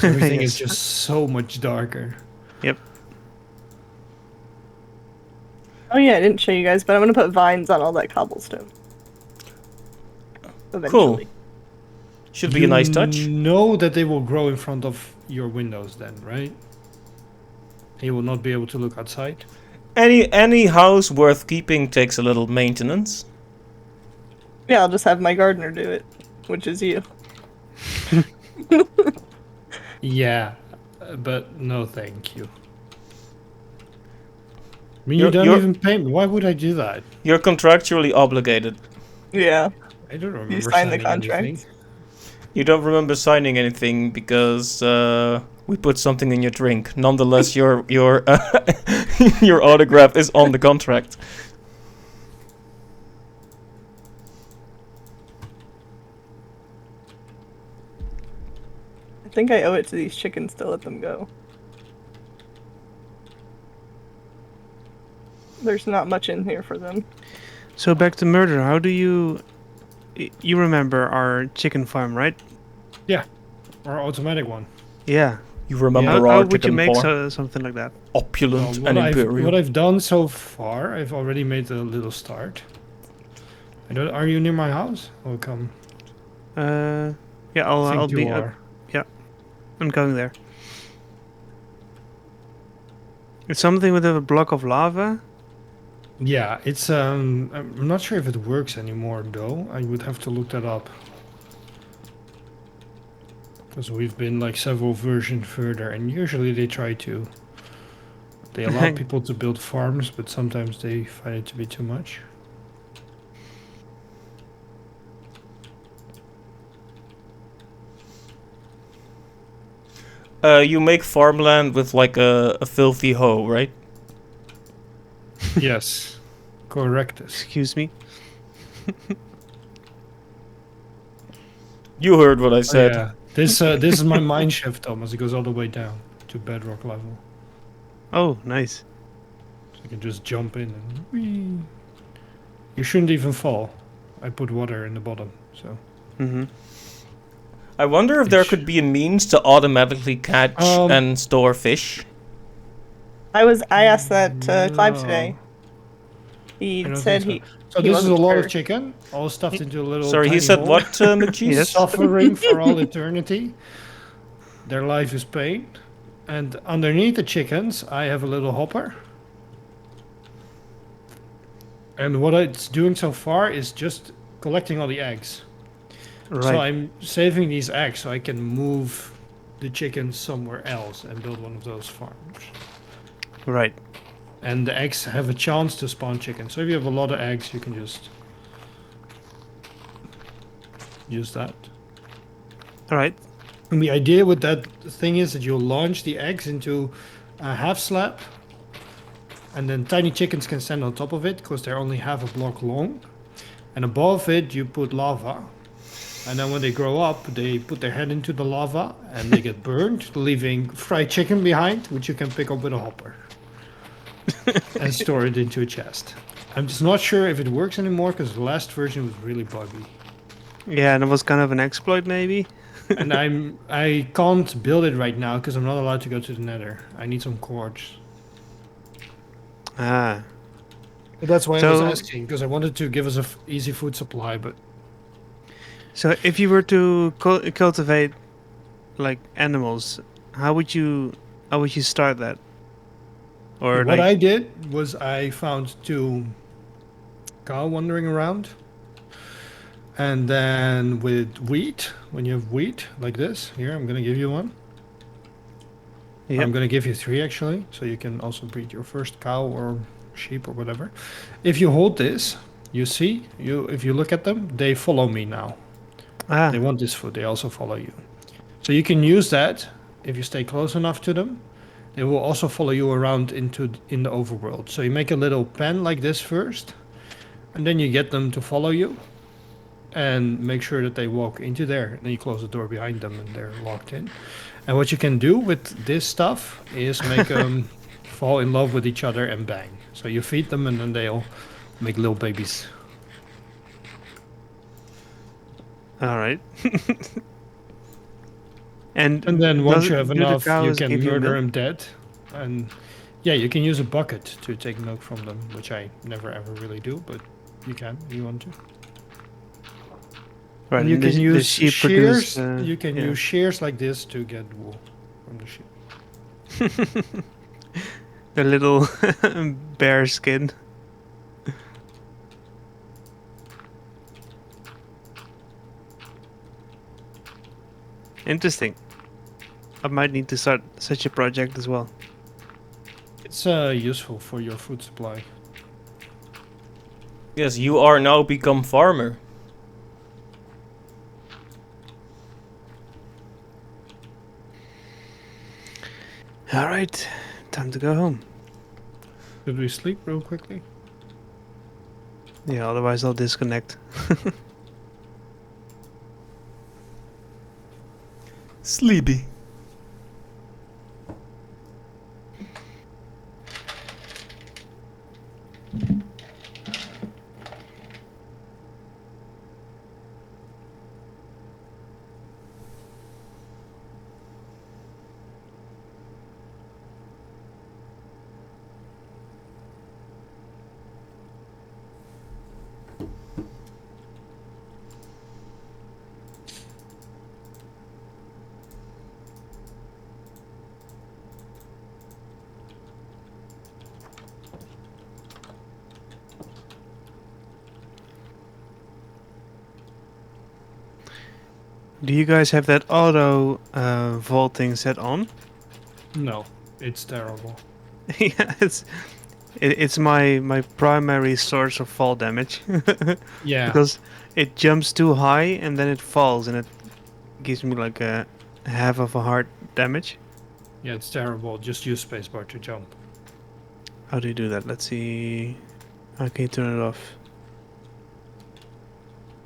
Speaker 2: Everything is
Speaker 4: Yes.
Speaker 2: just so much darker.
Speaker 4: Yep.
Speaker 3: Oh yeah, I didn't show you guys, but I'm gonna put vines on all that cobblestone. Eventually.
Speaker 1: Should be a nice touch.
Speaker 2: You know that they will grow in front of your windows then, right? You will not be able to look outside.
Speaker 1: Any house worth keeping takes a little maintenance.
Speaker 3: Yeah, I'll just have my gardener do it, which is you.
Speaker 2: Yeah, but no thank you. I mean,
Speaker 1: You're-
Speaker 2: you don't
Speaker 1: you're-
Speaker 2: even pay me. Why would I do that?
Speaker 1: You're contractually obligated.
Speaker 3: Yeah.
Speaker 2: I don't remember
Speaker 3: You signed the
Speaker 2: signing
Speaker 3: contract.
Speaker 2: anything.
Speaker 1: You don't remember signing anything because we put something in your drink. Nonetheless, your your autograph is on the contract.
Speaker 3: I think I owe it to these chickens to let them go. There's not much in here for them.
Speaker 4: So back to murder. How do you? You remember our chicken farm, right?
Speaker 2: Or automatic one.
Speaker 4: Yeah.
Speaker 1: You remember
Speaker 4: How
Speaker 1: our
Speaker 4: would you
Speaker 1: chicken
Speaker 4: make
Speaker 1: farm?
Speaker 4: something like that?
Speaker 1: Opulent
Speaker 2: What
Speaker 1: and
Speaker 2: I've,
Speaker 1: imperial.
Speaker 2: what I've done so far, I've already made a little start. Are you near my house? I'll come.
Speaker 4: Yeah,
Speaker 2: I
Speaker 4: I'll
Speaker 2: think
Speaker 4: be.
Speaker 2: you are.
Speaker 4: I'm going there. It's something with a block of lava.
Speaker 2: Yeah, it's I'm not sure if it works anymore though. I would have to look that up. Because we've been like several versions further, and usually they try to. They allow people to build farms, but sometimes they find it to be too much.
Speaker 1: You make farmland with like a filthy hoe, right?
Speaker 2: Yes, correctus.
Speaker 4: Excuse me.
Speaker 1: You heard what I said.
Speaker 2: Yeah, this is my mine shaft, Thomas. It goes all the way down to bedrock level,
Speaker 4: Oh, nice.
Speaker 2: so you can just jump in and whee. You shouldn't even fall. I put water in the bottom, so.
Speaker 4: Mm-hmm.
Speaker 1: I wonder if there
Speaker 2: Fish.
Speaker 1: could be a means to automatically catch
Speaker 2: Um,
Speaker 1: and store fish.
Speaker 3: I asked that to Clive today.
Speaker 2: No,
Speaker 3: He
Speaker 2: I don't
Speaker 3: said
Speaker 2: think so.
Speaker 3: he.
Speaker 2: So
Speaker 3: he
Speaker 2: this is a
Speaker 3: wasn't
Speaker 2: lot
Speaker 3: sure.
Speaker 2: of chicken, all stuffed into a little.
Speaker 1: Sorry, he
Speaker 2: tiny
Speaker 1: said
Speaker 2: hole.
Speaker 1: what, McGee's?
Speaker 4: Yes.
Speaker 2: Suffering for all eternity. Their life is pain. And underneath the chickens, I have a little hopper. And what it's doing so far is just collecting all the eggs.
Speaker 4: Right.
Speaker 2: So I'm saving these eggs so I can move the chickens somewhere else and build one of those farms.
Speaker 4: Right.
Speaker 2: And the eggs have a chance to spawn chickens. So if you have a lot of eggs, you can just use that.
Speaker 4: All right.
Speaker 2: And the idea with that thing is that you launch the eggs into a half slab, and then tiny chickens can stand on top of it because they're only half a block long. And above it, you put lava. And then when they grow up, they put their head into the lava and they get burned, leaving fried chicken behind, which you can pick up with a hopper and store it into a chest. I'm just not sure if it works anymore because the last version was really buggy.
Speaker 4: Yeah, and it was kind of an exploit, maybe.
Speaker 2: And I can't build it right now because I'm not allowed to go to the Nether. I need some quartz.
Speaker 4: Ah.
Speaker 2: But that's why I was
Speaker 4: So-
Speaker 2: asking, because I wanted to give us a easy food supply, but
Speaker 4: So if you were to cultivate like animals, how would you start that? Or
Speaker 2: what
Speaker 4: like
Speaker 2: I did was I found 2 cow wandering around. And then with wheat, when you have wheat like this, here, I'm going to give you one.
Speaker 4: Yep.
Speaker 2: I'm going to give you 3 actually, so you can also breed your first cow or sheep or whatever. If you hold this, you see, if you look at them, they follow me now.
Speaker 4: Ah,
Speaker 2: They want this food, they also follow you. So you can use that if you stay close enough to them. They will also follow you around in the overworld. So you make a little pen like this first, and then you get them to follow you and make sure that they walk into there. And then you close the door behind them and they're locked in. And what you can do with this stuff is make them fall in love with each other and bang. So you feed them and then they'll make little babies.
Speaker 4: all right. And
Speaker 2: And then once
Speaker 4: does
Speaker 2: you
Speaker 4: it-
Speaker 2: have
Speaker 4: do the
Speaker 2: enough, you
Speaker 4: cows
Speaker 2: can
Speaker 4: give you
Speaker 2: murder
Speaker 4: milk?
Speaker 2: them dead. And yeah, you can use a bucket to take milk from them, which I never ever really do, but you can if you want to.
Speaker 4: Right,
Speaker 2: And you
Speaker 4: and
Speaker 2: can
Speaker 4: the
Speaker 2: use
Speaker 4: sheep
Speaker 2: shears.
Speaker 4: produce,
Speaker 2: You can
Speaker 4: yeah.
Speaker 2: use shears like this to get wool from the sheep.
Speaker 4: the little bear skin. Interesting. I might need to start such a project as well.
Speaker 2: It's useful for your food supply.
Speaker 1: Yes, you are now become farmer.
Speaker 4: All right, time to go home.
Speaker 2: Should we sleep real quickly?
Speaker 4: Yeah, otherwise I'll disconnect.
Speaker 1: Sleepy.
Speaker 4: Do you guys have that auto vaulting set on?
Speaker 2: No, it's terrible.
Speaker 4: Yeah, it's my primary source of fall damage.
Speaker 2: Yeah,
Speaker 4: Because it jumps too high and then it falls and it gives me like a half of a heart damage.
Speaker 2: yeah, it's terrible. Just use spacebar to jump.
Speaker 4: How do you do that? Let's see. How can you turn it off?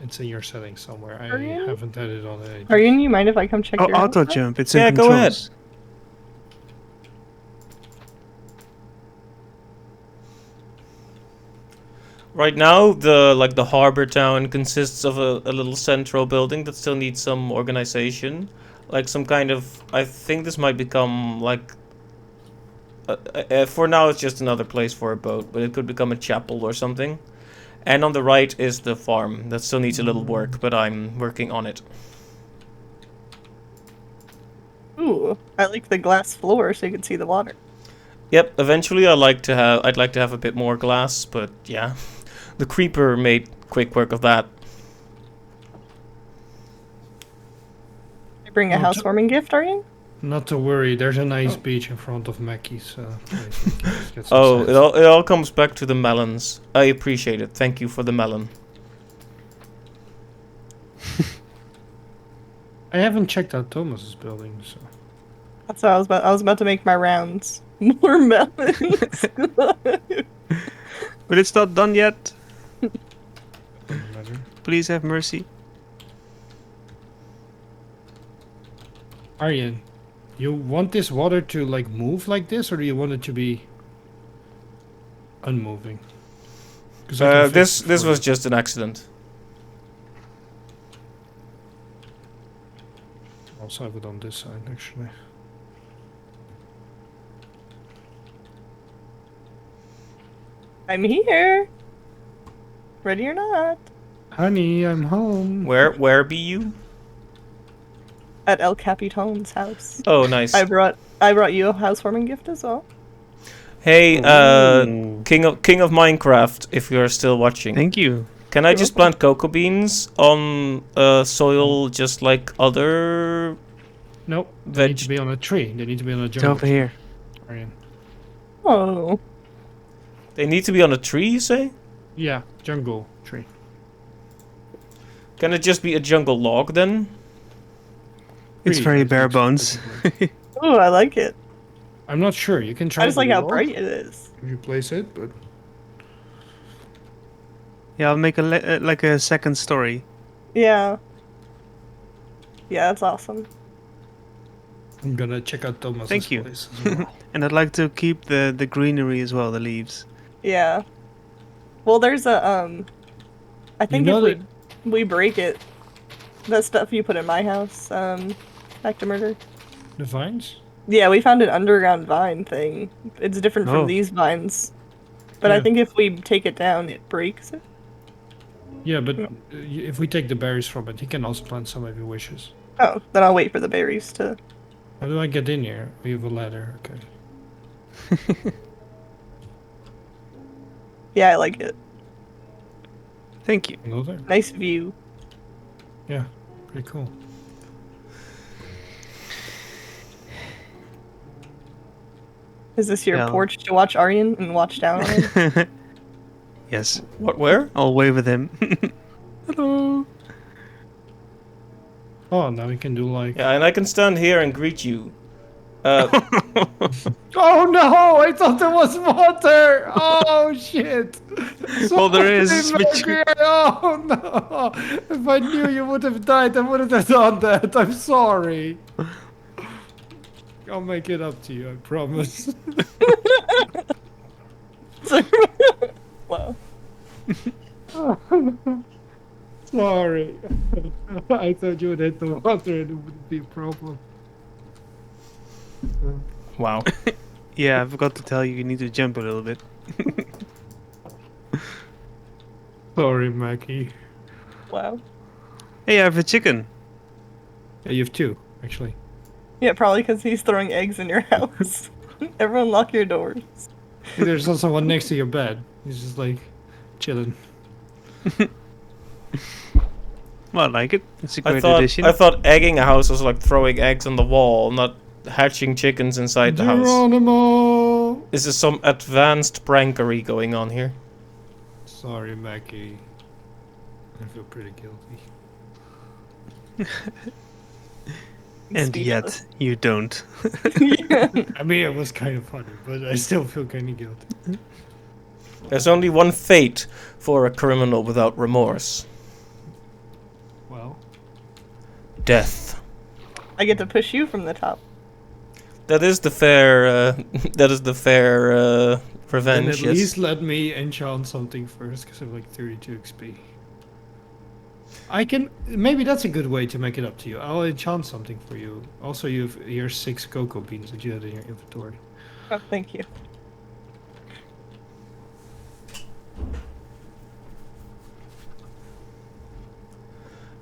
Speaker 2: It's in your settings somewhere. I
Speaker 3: Are you?
Speaker 2: haven't had it on it.
Speaker 3: Aryan, you mind if I come check
Speaker 4: Oh,
Speaker 3: your
Speaker 4: auto
Speaker 3: house out?
Speaker 4: jump. It's
Speaker 1: Yeah,
Speaker 4: in
Speaker 1: go ahead.
Speaker 4: controls.
Speaker 1: Right now, the harbor town consists of a little central building that still needs some organization, like some kind of. I think this might become like For now, it's just another place for a boat, but it could become a chapel or something. And on the right is the farm. That still needs a little work, but I'm working on it.
Speaker 3: Ooh, I like the glass floor so you can see the water.
Speaker 1: Yep. Eventually, I'd like to have a bit more glass, but yeah, the creeper made quick work of that.
Speaker 3: You bring a
Speaker 2: Oh,
Speaker 3: housewarming gift, are you?
Speaker 2: Not to worry, there's a nice beach in front of Mackie's place. We can just get some
Speaker 1: Oh,
Speaker 2: sights.
Speaker 1: it all comes back to the melons. I appreciate it. Thank you for the melon.
Speaker 2: I haven't checked out Thomas's building, so
Speaker 3: That's what I was about to make my rounds. More melons.
Speaker 4: But it's not done yet.
Speaker 2: doesn't matter.
Speaker 4: Please have mercy.
Speaker 2: Arjen, you want this water to like move like this, or do you want it to be unmoving? 'Cause I can fix it
Speaker 1: This
Speaker 2: for
Speaker 1: was
Speaker 2: you.
Speaker 1: just an accident.
Speaker 2: Also have it on this side, actually.
Speaker 3: I'm here. Ready or not.
Speaker 2: Honey, I'm home.
Speaker 1: Where be you?
Speaker 3: At El Capitone's house.
Speaker 1: Oh, nice.
Speaker 3: I brought you a housewarming gift as well.
Speaker 1: Hey,
Speaker 4: Ooh.
Speaker 1: King of Minecraft, if you're still watching,
Speaker 4: Thank you.
Speaker 1: can I just plant cocoa beans on soil just like other?
Speaker 2: Nope, they need
Speaker 1: Veg-
Speaker 2: to be on a tree. They need to be on a
Speaker 4: It's
Speaker 2: jungle.
Speaker 4: over here.
Speaker 2: Arjen.
Speaker 3: Oh.
Speaker 1: They need to be on a tree, you say?
Speaker 2: Yeah, jungle tree.
Speaker 1: Can it just be a jungle log then?
Speaker 4: It's
Speaker 2: Tree,
Speaker 4: very
Speaker 2: I think
Speaker 4: bare
Speaker 2: so,
Speaker 4: bones.
Speaker 2: technically.
Speaker 3: Ooh, I like it.
Speaker 2: I'm not sure. You can try.
Speaker 3: I just like
Speaker 2: the
Speaker 3: how
Speaker 2: log
Speaker 3: bright it is.
Speaker 2: if you place it, but
Speaker 4: Yeah, I'll make like a second story.
Speaker 3: Yeah. Yeah, that's awesome.
Speaker 2: I'm gonna check out Thomas's
Speaker 4: Thank you.
Speaker 2: place as well.
Speaker 4: And I'd like to keep the greenery as well, the leaves.
Speaker 3: Yeah. Well, there's a I think
Speaker 2: know
Speaker 3: if we break it, the stuff you put in my house, back to murder.
Speaker 2: The vines?
Speaker 3: Yeah, we found an underground vine thing. It's different
Speaker 4: Oh.
Speaker 3: from these vines. But I
Speaker 2: Yeah.
Speaker 3: think if we take it down, it breaks it.
Speaker 2: Yeah, but if we take the berries from it, he can also plant some if he wishes.
Speaker 3: Oh, then I'll wait for the berries to.
Speaker 2: How do I get in here? We have a ladder. Okay.
Speaker 3: Yeah, I like it.
Speaker 4: Thank you.
Speaker 2: Another?
Speaker 3: Nice view.
Speaker 2: Yeah, pretty cool.
Speaker 3: Is this your
Speaker 4: Yeah.
Speaker 3: porch to watch Aryan and watch down on him?
Speaker 4: Yes,
Speaker 1: What? Where?
Speaker 4: I'll wave at him. Hello.
Speaker 2: Oh, now we can do like.
Speaker 1: Yeah, and I can stand here and greet you.
Speaker 2: Oh no! I thought there was water. Oh shit!
Speaker 4: Well, there is,
Speaker 2: Sorry,
Speaker 4: but you-
Speaker 2: Maggie. Oh no! If I knew you would have died, I wouldn't have done that. I'm sorry. I'll make it up to you. I promise.
Speaker 3: Wow.
Speaker 2: Sorry. I thought you would hit the water and it wouldn't be a problem.
Speaker 1: Wow.
Speaker 4: Yeah, I forgot to tell you, you need to jump a little bit.
Speaker 2: Sorry, Mackie.
Speaker 3: Wow.
Speaker 4: Hey, I have a chicken.
Speaker 2: Yeah, you have two, actually.
Speaker 3: Yeah, probably because he's throwing eggs in your house. Everyone lock your doors.
Speaker 2: Hey, there's also one next to your bed. He's just like chilling.
Speaker 4: Well, I like it. It's a
Speaker 1: I
Speaker 4: great
Speaker 1: thought
Speaker 4: addition.
Speaker 1: egging a house was like throwing eggs on the wall, not hatching chickens inside the house.
Speaker 2: Geronimo!
Speaker 1: Is there some advanced prankery going on here?
Speaker 2: Sorry, Mackie. I feel pretty guilty.
Speaker 4: And yet, you don't.
Speaker 2: I mean, it was kind of funny, but I still feel kind of guilty.
Speaker 1: There's only one fate for a criminal without remorse.
Speaker 2: Well,
Speaker 1: Death.
Speaker 3: I get to push you from the top.
Speaker 1: That is the fair. That is the fair
Speaker 2: then
Speaker 1: revenge.
Speaker 2: at
Speaker 1: Yes.
Speaker 2: least let me enchant something first, because I have like 32 XP. I can. Maybe that's a good way to make it up to you. I'll enchant something for you. Also, you have here 6 cocoa beans that you had in your inventory.
Speaker 3: Oh, thank you.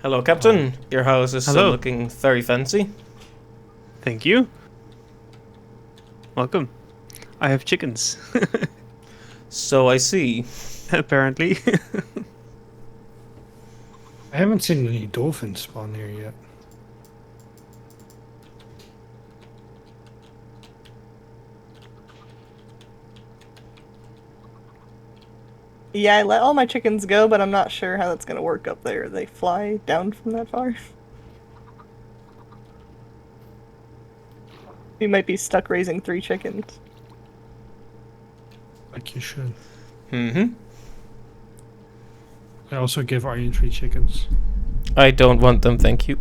Speaker 1: Hello, Captain. Your house is
Speaker 4: Hello.
Speaker 1: looking very fancy.
Speaker 4: Thank you. Welcome. I have chickens,
Speaker 1: So I see.
Speaker 4: apparently.
Speaker 2: I haven't seen any dolphins spawn here yet.
Speaker 3: Yeah, I let all my chickens go, but I'm not sure how that's gonna work up there. They fly down from that far. We might be stuck raising 3 chickens.
Speaker 2: Like you should.
Speaker 1: Mm-hmm.
Speaker 2: I also give Aryan 3 chickens.
Speaker 1: I don't want them, thank you.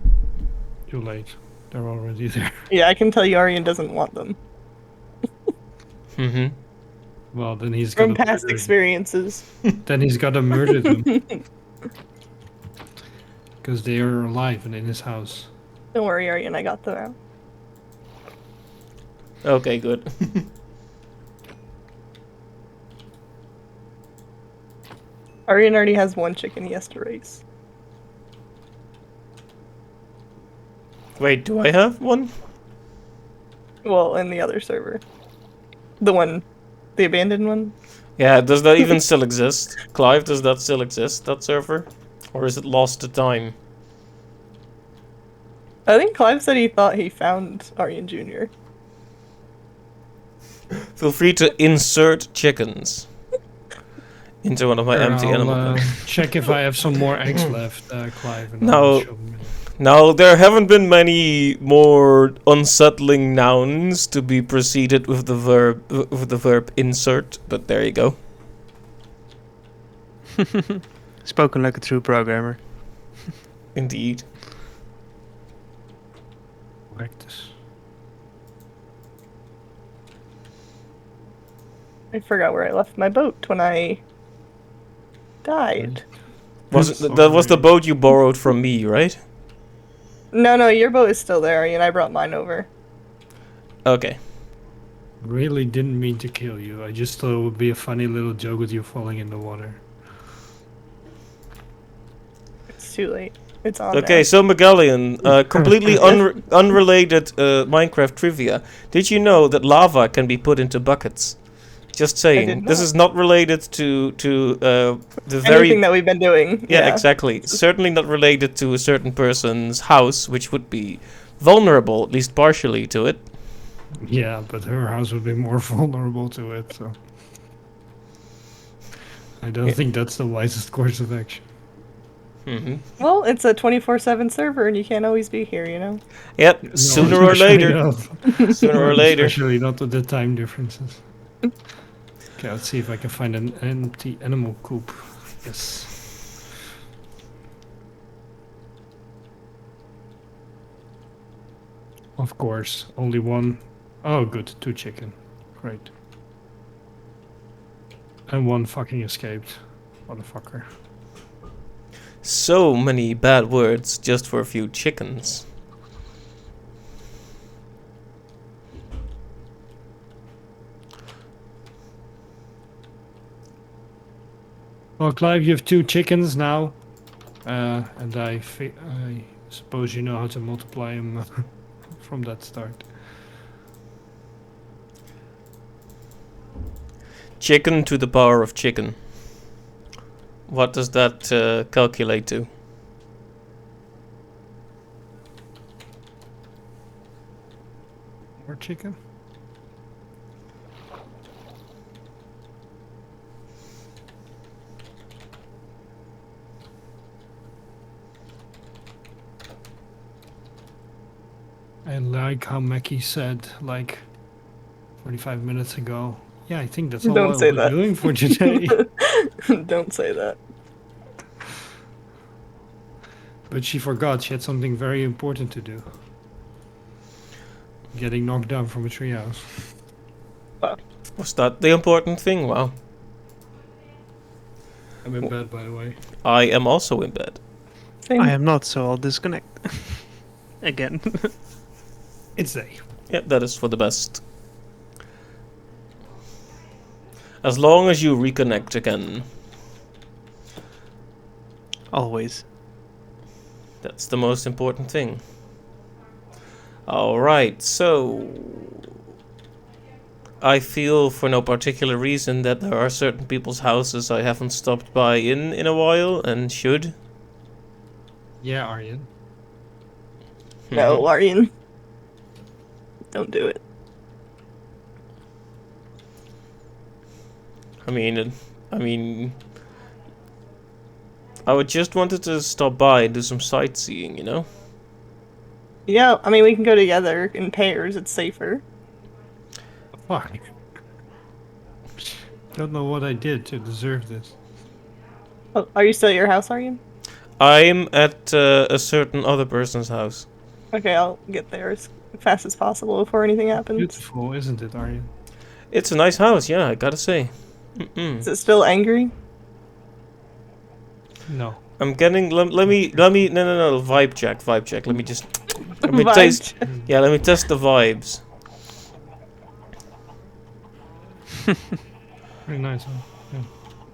Speaker 2: Too late. They're already there.
Speaker 3: Yeah, I can tell you Aryan doesn't want them.
Speaker 1: Mm-hmm.
Speaker 2: Well, then he's
Speaker 3: From
Speaker 2: got
Speaker 3: past experiences.
Speaker 2: Then he's got to murder them. Because they are alive and in his house.
Speaker 3: Don't worry, Aryan, I got them out.
Speaker 1: Okay, good.
Speaker 3: Aryan already has 1 chicken he has to raise.
Speaker 1: Wait, do I have one?
Speaker 3: Well, in the other server. The abandoned one?
Speaker 1: Yeah, does that even still exist? Clive, does that still exist, that server? Or is it lost to time?
Speaker 3: I think Clive said he thought he found Aryan Jr.
Speaker 1: Feel free to insert chickens into one of my empty
Speaker 2: I'll,
Speaker 1: animal pens.
Speaker 2: check if I have some more eggs left, Clive. And
Speaker 1: No.
Speaker 2: I'll show them.
Speaker 1: Now, there haven't been many more unsettling nouns to be preceded with the verb insert, but there you go.
Speaker 4: Spoken like a true programmer.
Speaker 1: Indeed.
Speaker 2: Practice.
Speaker 3: I forgot where I left my boat when I died.
Speaker 1: That was the boat you borrowed from me, right?
Speaker 3: No, your boat is still there, and I brought mine over.
Speaker 1: Okay.
Speaker 2: Really didn't mean to kill you. I just thought it would be a funny little joke with you falling in the water.
Speaker 3: It's too late. It's on
Speaker 1: Okay,
Speaker 3: now.
Speaker 1: so Magellan, completely unrelated Minecraft trivia. Did you know that lava can be put into buckets? Just saying.
Speaker 3: did
Speaker 1: This
Speaker 3: not.
Speaker 1: is not related to the very
Speaker 3: Anything that we've been doing.
Speaker 1: yeah, exactly. Certainly not related to a certain person's house, which would be vulnerable, at least partially, to it.
Speaker 2: Yeah, but her house would be more vulnerable to it, so. I don't think that's the wisest course of action.
Speaker 1: Hmm.
Speaker 3: Well, it's a 24/7 server, and you can't always be here, you know?
Speaker 1: Yep,
Speaker 2: No,
Speaker 1: sooner or
Speaker 2: especially
Speaker 1: later.
Speaker 2: not-
Speaker 1: Sooner or later.
Speaker 2: Especially not with the time differences. Okay, let's see if I can find an empty animal coop. Yes. Of course, only one. Oh, good, 2 chicken. Great. And 1 fucking escaped. Motherfucker.
Speaker 1: So many bad words just for a few chickens.
Speaker 2: Well, Clive, you have 2 chickens now. And I suppose you know how to multiply them from that start.
Speaker 1: Chicken to the power of chicken. What does that calculate to?
Speaker 2: More chicken? I like how Mackie said, like, 45 minutes ago. Yeah, I think that's all
Speaker 3: Don't
Speaker 2: I'll
Speaker 3: say
Speaker 2: be
Speaker 3: that.
Speaker 2: doing for today.
Speaker 3: Don't say that.
Speaker 2: But she forgot she had something very important to do. Getting knocked down from a treehouse.
Speaker 1: Was that the important thing? Wow.
Speaker 2: I'm in bed, by the way.
Speaker 1: I am also in bed.
Speaker 3: Same.
Speaker 4: I am not, so I'll disconnect. Again.
Speaker 2: It's day.
Speaker 1: Yeah, that is for the best. As long as you reconnect again.
Speaker 4: Always.
Speaker 1: That's the most important thing. Alright, so... I feel for no particular reason that there are certain people's houses I haven't stopped by in a while and should.
Speaker 2: Yeah, Aryan.
Speaker 3: No, Aryan. Don't do it.
Speaker 1: I mean, I would just wanted to stop by and do some sightseeing, you know?
Speaker 3: Yeah, I mean, we can go together in pairs. It's safer.
Speaker 2: Fuck. Don't know what I did to deserve this.
Speaker 3: Oh, are you still at your house, Aryan?
Speaker 1: I'm at a certain other person's house.
Speaker 3: Okay, I'll get there as fast as possible before anything happens.
Speaker 2: Beautiful, isn't it, Aryan?
Speaker 1: It's a nice house, yeah, I gotta say.
Speaker 3: Is it still angry?
Speaker 2: No.
Speaker 1: I'm getting. Let me. No. Vibe check. Let me just. Let me
Speaker 3: Vibe
Speaker 1: taste.
Speaker 3: check.
Speaker 1: Yeah, let me test the vibes.
Speaker 2: Very nice, huh? Yeah.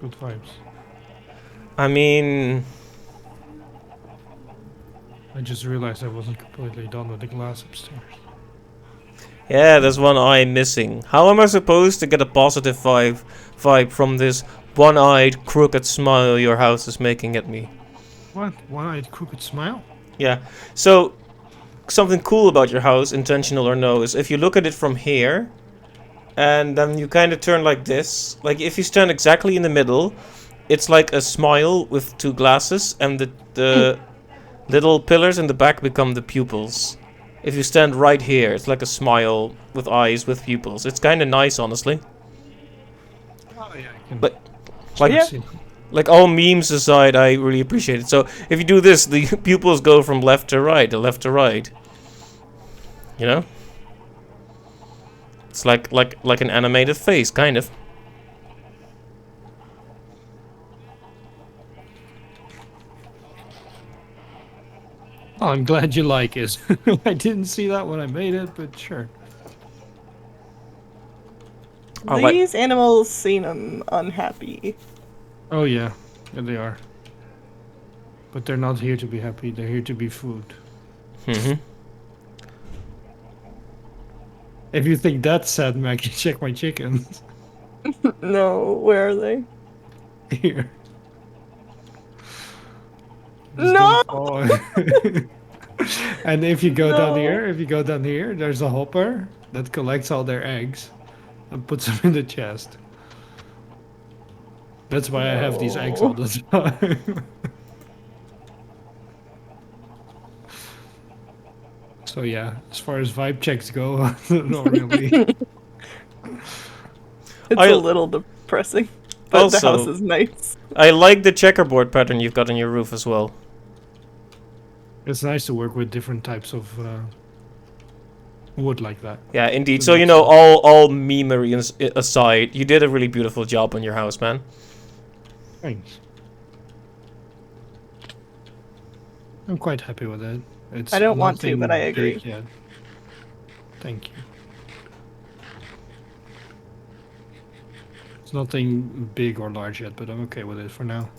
Speaker 2: Good vibes.
Speaker 1: I mean,
Speaker 2: I just realized I wasn't completely done with the glass upstairs.
Speaker 1: yeah, there's one eye missing. How am I supposed to get a positive vibe from this one-eyed, crooked smile your house is making at me?
Speaker 2: What? One-eyed crooked smile?
Speaker 1: Yeah. So, something cool about your house, intentional or no, is if you look at it from here, and then you kind of turn like this. Like if you stand exactly in the middle, it's like a smile with two glasses, and the little pillars in the back become the pupils. If you stand right here, it's like a smile with eyes with pupils. It's kind of nice, honestly.
Speaker 2: Oh yeah, I can.
Speaker 1: But like
Speaker 3: Yeah.
Speaker 2: see.
Speaker 1: like all memes aside, I really appreciate it. So if you do this, the pupils go from left to right, left to right. You know? It's like an animated face, kind of.
Speaker 2: Oh, I'm glad you like it. I didn't see that when I made it, but sure.
Speaker 1: I like-
Speaker 3: These animals seem unhappy.
Speaker 2: Oh yeah, yeah they are. But they're not here to be happy. They're here to be food.
Speaker 1: Mm-hmm.
Speaker 2: If you think that's sad, Mac, you check my chickens.
Speaker 3: No, where are they?
Speaker 2: Here. Just
Speaker 3: No!
Speaker 2: don't fall. And if you go down
Speaker 3: No.
Speaker 2: here, there's a hopper that collects all their eggs and puts them in the chest. That's why I have these eggs all the time. So yeah, as far as vibe checks go, not really.
Speaker 3: It's
Speaker 1: I-
Speaker 3: a little depressing. But the
Speaker 1: Also-
Speaker 3: house is nice.
Speaker 1: I like the checkerboard pattern you've got on your roof as well.
Speaker 2: It's nice to work with different types of wood like that.
Speaker 1: Yeah, indeed.
Speaker 2: That
Speaker 1: So you
Speaker 2: makes
Speaker 1: know, all memery aside, you did a really beautiful job on your house, man.
Speaker 2: Thanks. I'm quite happy with it. It's
Speaker 3: I don't want to,
Speaker 2: nothing
Speaker 3: but I agree.
Speaker 2: big yet. Thank you. It's nothing big or large yet, but I'm okay with it for now.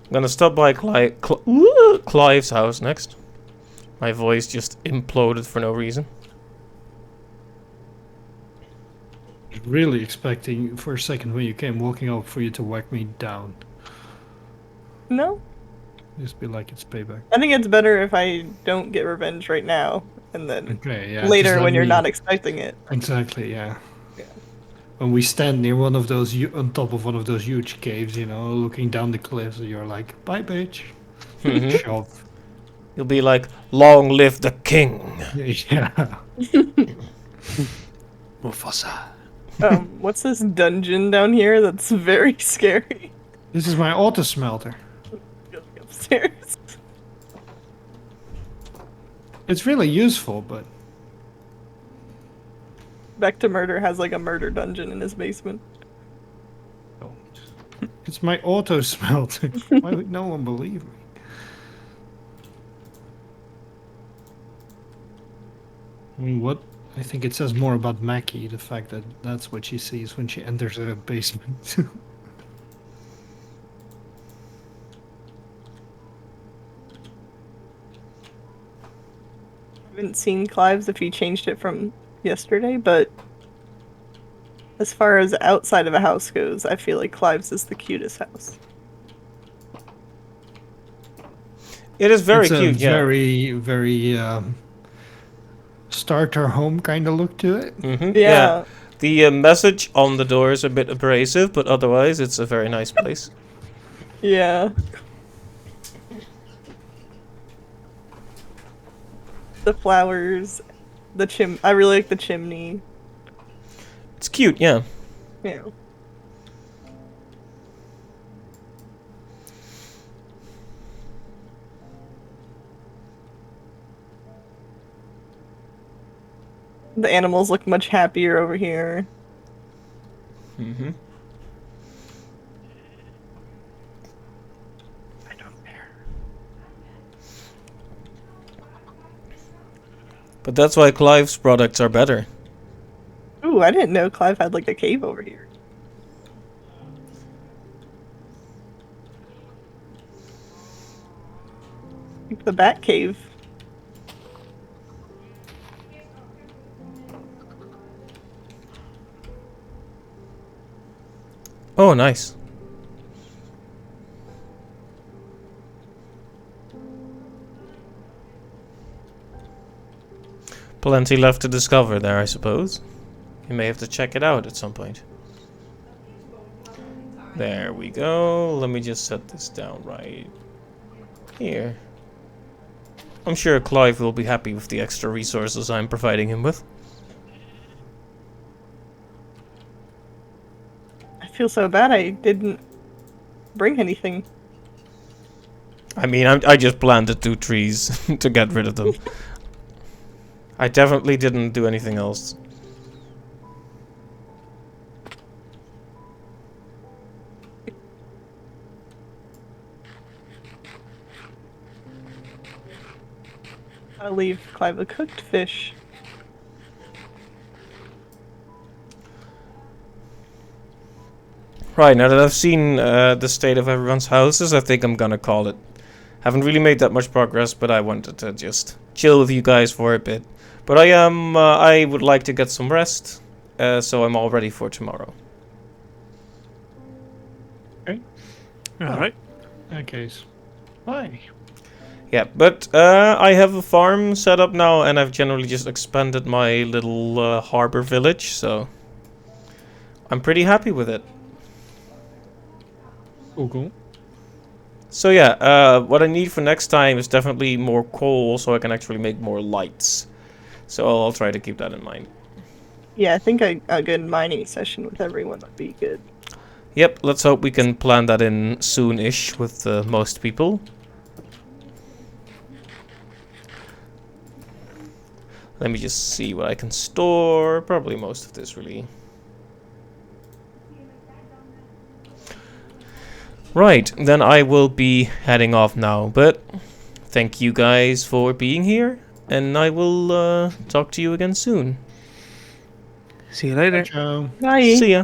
Speaker 1: I'm gonna stop by Clive's house next. My voice just imploded for no reason.
Speaker 2: Really expecting for a second when you came walking up for you to whack me down.
Speaker 3: No?
Speaker 2: Just be like it's payback.
Speaker 3: I think it's better if I don't get revenge right now, and then
Speaker 2: Okay, yeah.
Speaker 3: later
Speaker 2: just let
Speaker 3: when you're
Speaker 2: me-
Speaker 3: not expecting it.
Speaker 2: Exactly, yeah.
Speaker 3: Yeah.
Speaker 2: When we stand near one of those, on top of one of those huge caves, you know, looking down the cliffs, and you're like, "Bye, bitch."
Speaker 1: Mhm.
Speaker 2: Shove.
Speaker 1: You'll be like, "Long live the king."
Speaker 2: Yeah. Mufasa.
Speaker 3: What's this dungeon down here that's very scary?
Speaker 2: This is my auto smelter.
Speaker 3: Going upstairs.
Speaker 2: It's really useful, but
Speaker 3: Back to Murder has like a murder dungeon in his basement.
Speaker 2: it's my auto smelter. Why would no one believe me? I mean, what I think it says more about Mackie, the fact that that's what she sees when she enters a basement.
Speaker 3: I haven't seen Clive's if you changed it from yesterday, but as far as outside of a house goes, I feel like Clive's is the cutest house.
Speaker 1: It is very
Speaker 2: It's
Speaker 1: cute,
Speaker 2: a
Speaker 1: yeah.
Speaker 2: very, very starter home kind of look to it.
Speaker 1: Mm-hmm.
Speaker 3: Yeah.
Speaker 1: The message on the door is a bit abrasive, but otherwise it's a very nice place.
Speaker 3: Yeah. The flowers, I really like the chimney.
Speaker 1: It's cute, yeah.
Speaker 3: Yeah. The animals look much happier over here.
Speaker 1: Mm-hmm.
Speaker 2: I don't care.
Speaker 1: But that's why Clive's products are better.
Speaker 3: Ooh, I didn't know Clive had like a cave over here. Like the Bat Cave.
Speaker 1: Oh, nice. Plenty left to discover there, I suppose. You may have to check it out at some point. There we go. Let me just set this down right here. I'm sure Clive will be happy with the extra resources I'm providing him with.
Speaker 3: I feel so bad I didn't bring anything.
Speaker 1: I mean, I just planted 2 trees to get rid of them. I definitely didn't do anything else.
Speaker 3: I'll leave Clive a cooked fish.
Speaker 1: Right, now that I've seen the state of everyone's houses, I think I'm gonna call it. Haven't really made that much progress, but I wanted to just chill with you guys for a bit. But I would like to get some rest, so I'm all ready for tomorrow.
Speaker 4: All right.
Speaker 2: In that case, bye.
Speaker 1: Yeah, but I have a farm set up now, and I've generally just expanded my little harbor village, so I'm pretty happy with it.
Speaker 2: Cool.
Speaker 1: So yeah, what I need for next time is definitely more coal, so I can actually make more lights. So I'll try to keep that in mind.
Speaker 3: Yeah, I think a good mining session with everyone would be good.
Speaker 1: Yep, let's hope we can plan that in soon-ish with most people. Let me just see what I can store. Probably most of this, really. Right, then I will be heading off now, but thank you guys for being here, and I will talk to you again soon.
Speaker 4: See you later.
Speaker 2: Ciao.
Speaker 3: Bye.
Speaker 1: See ya.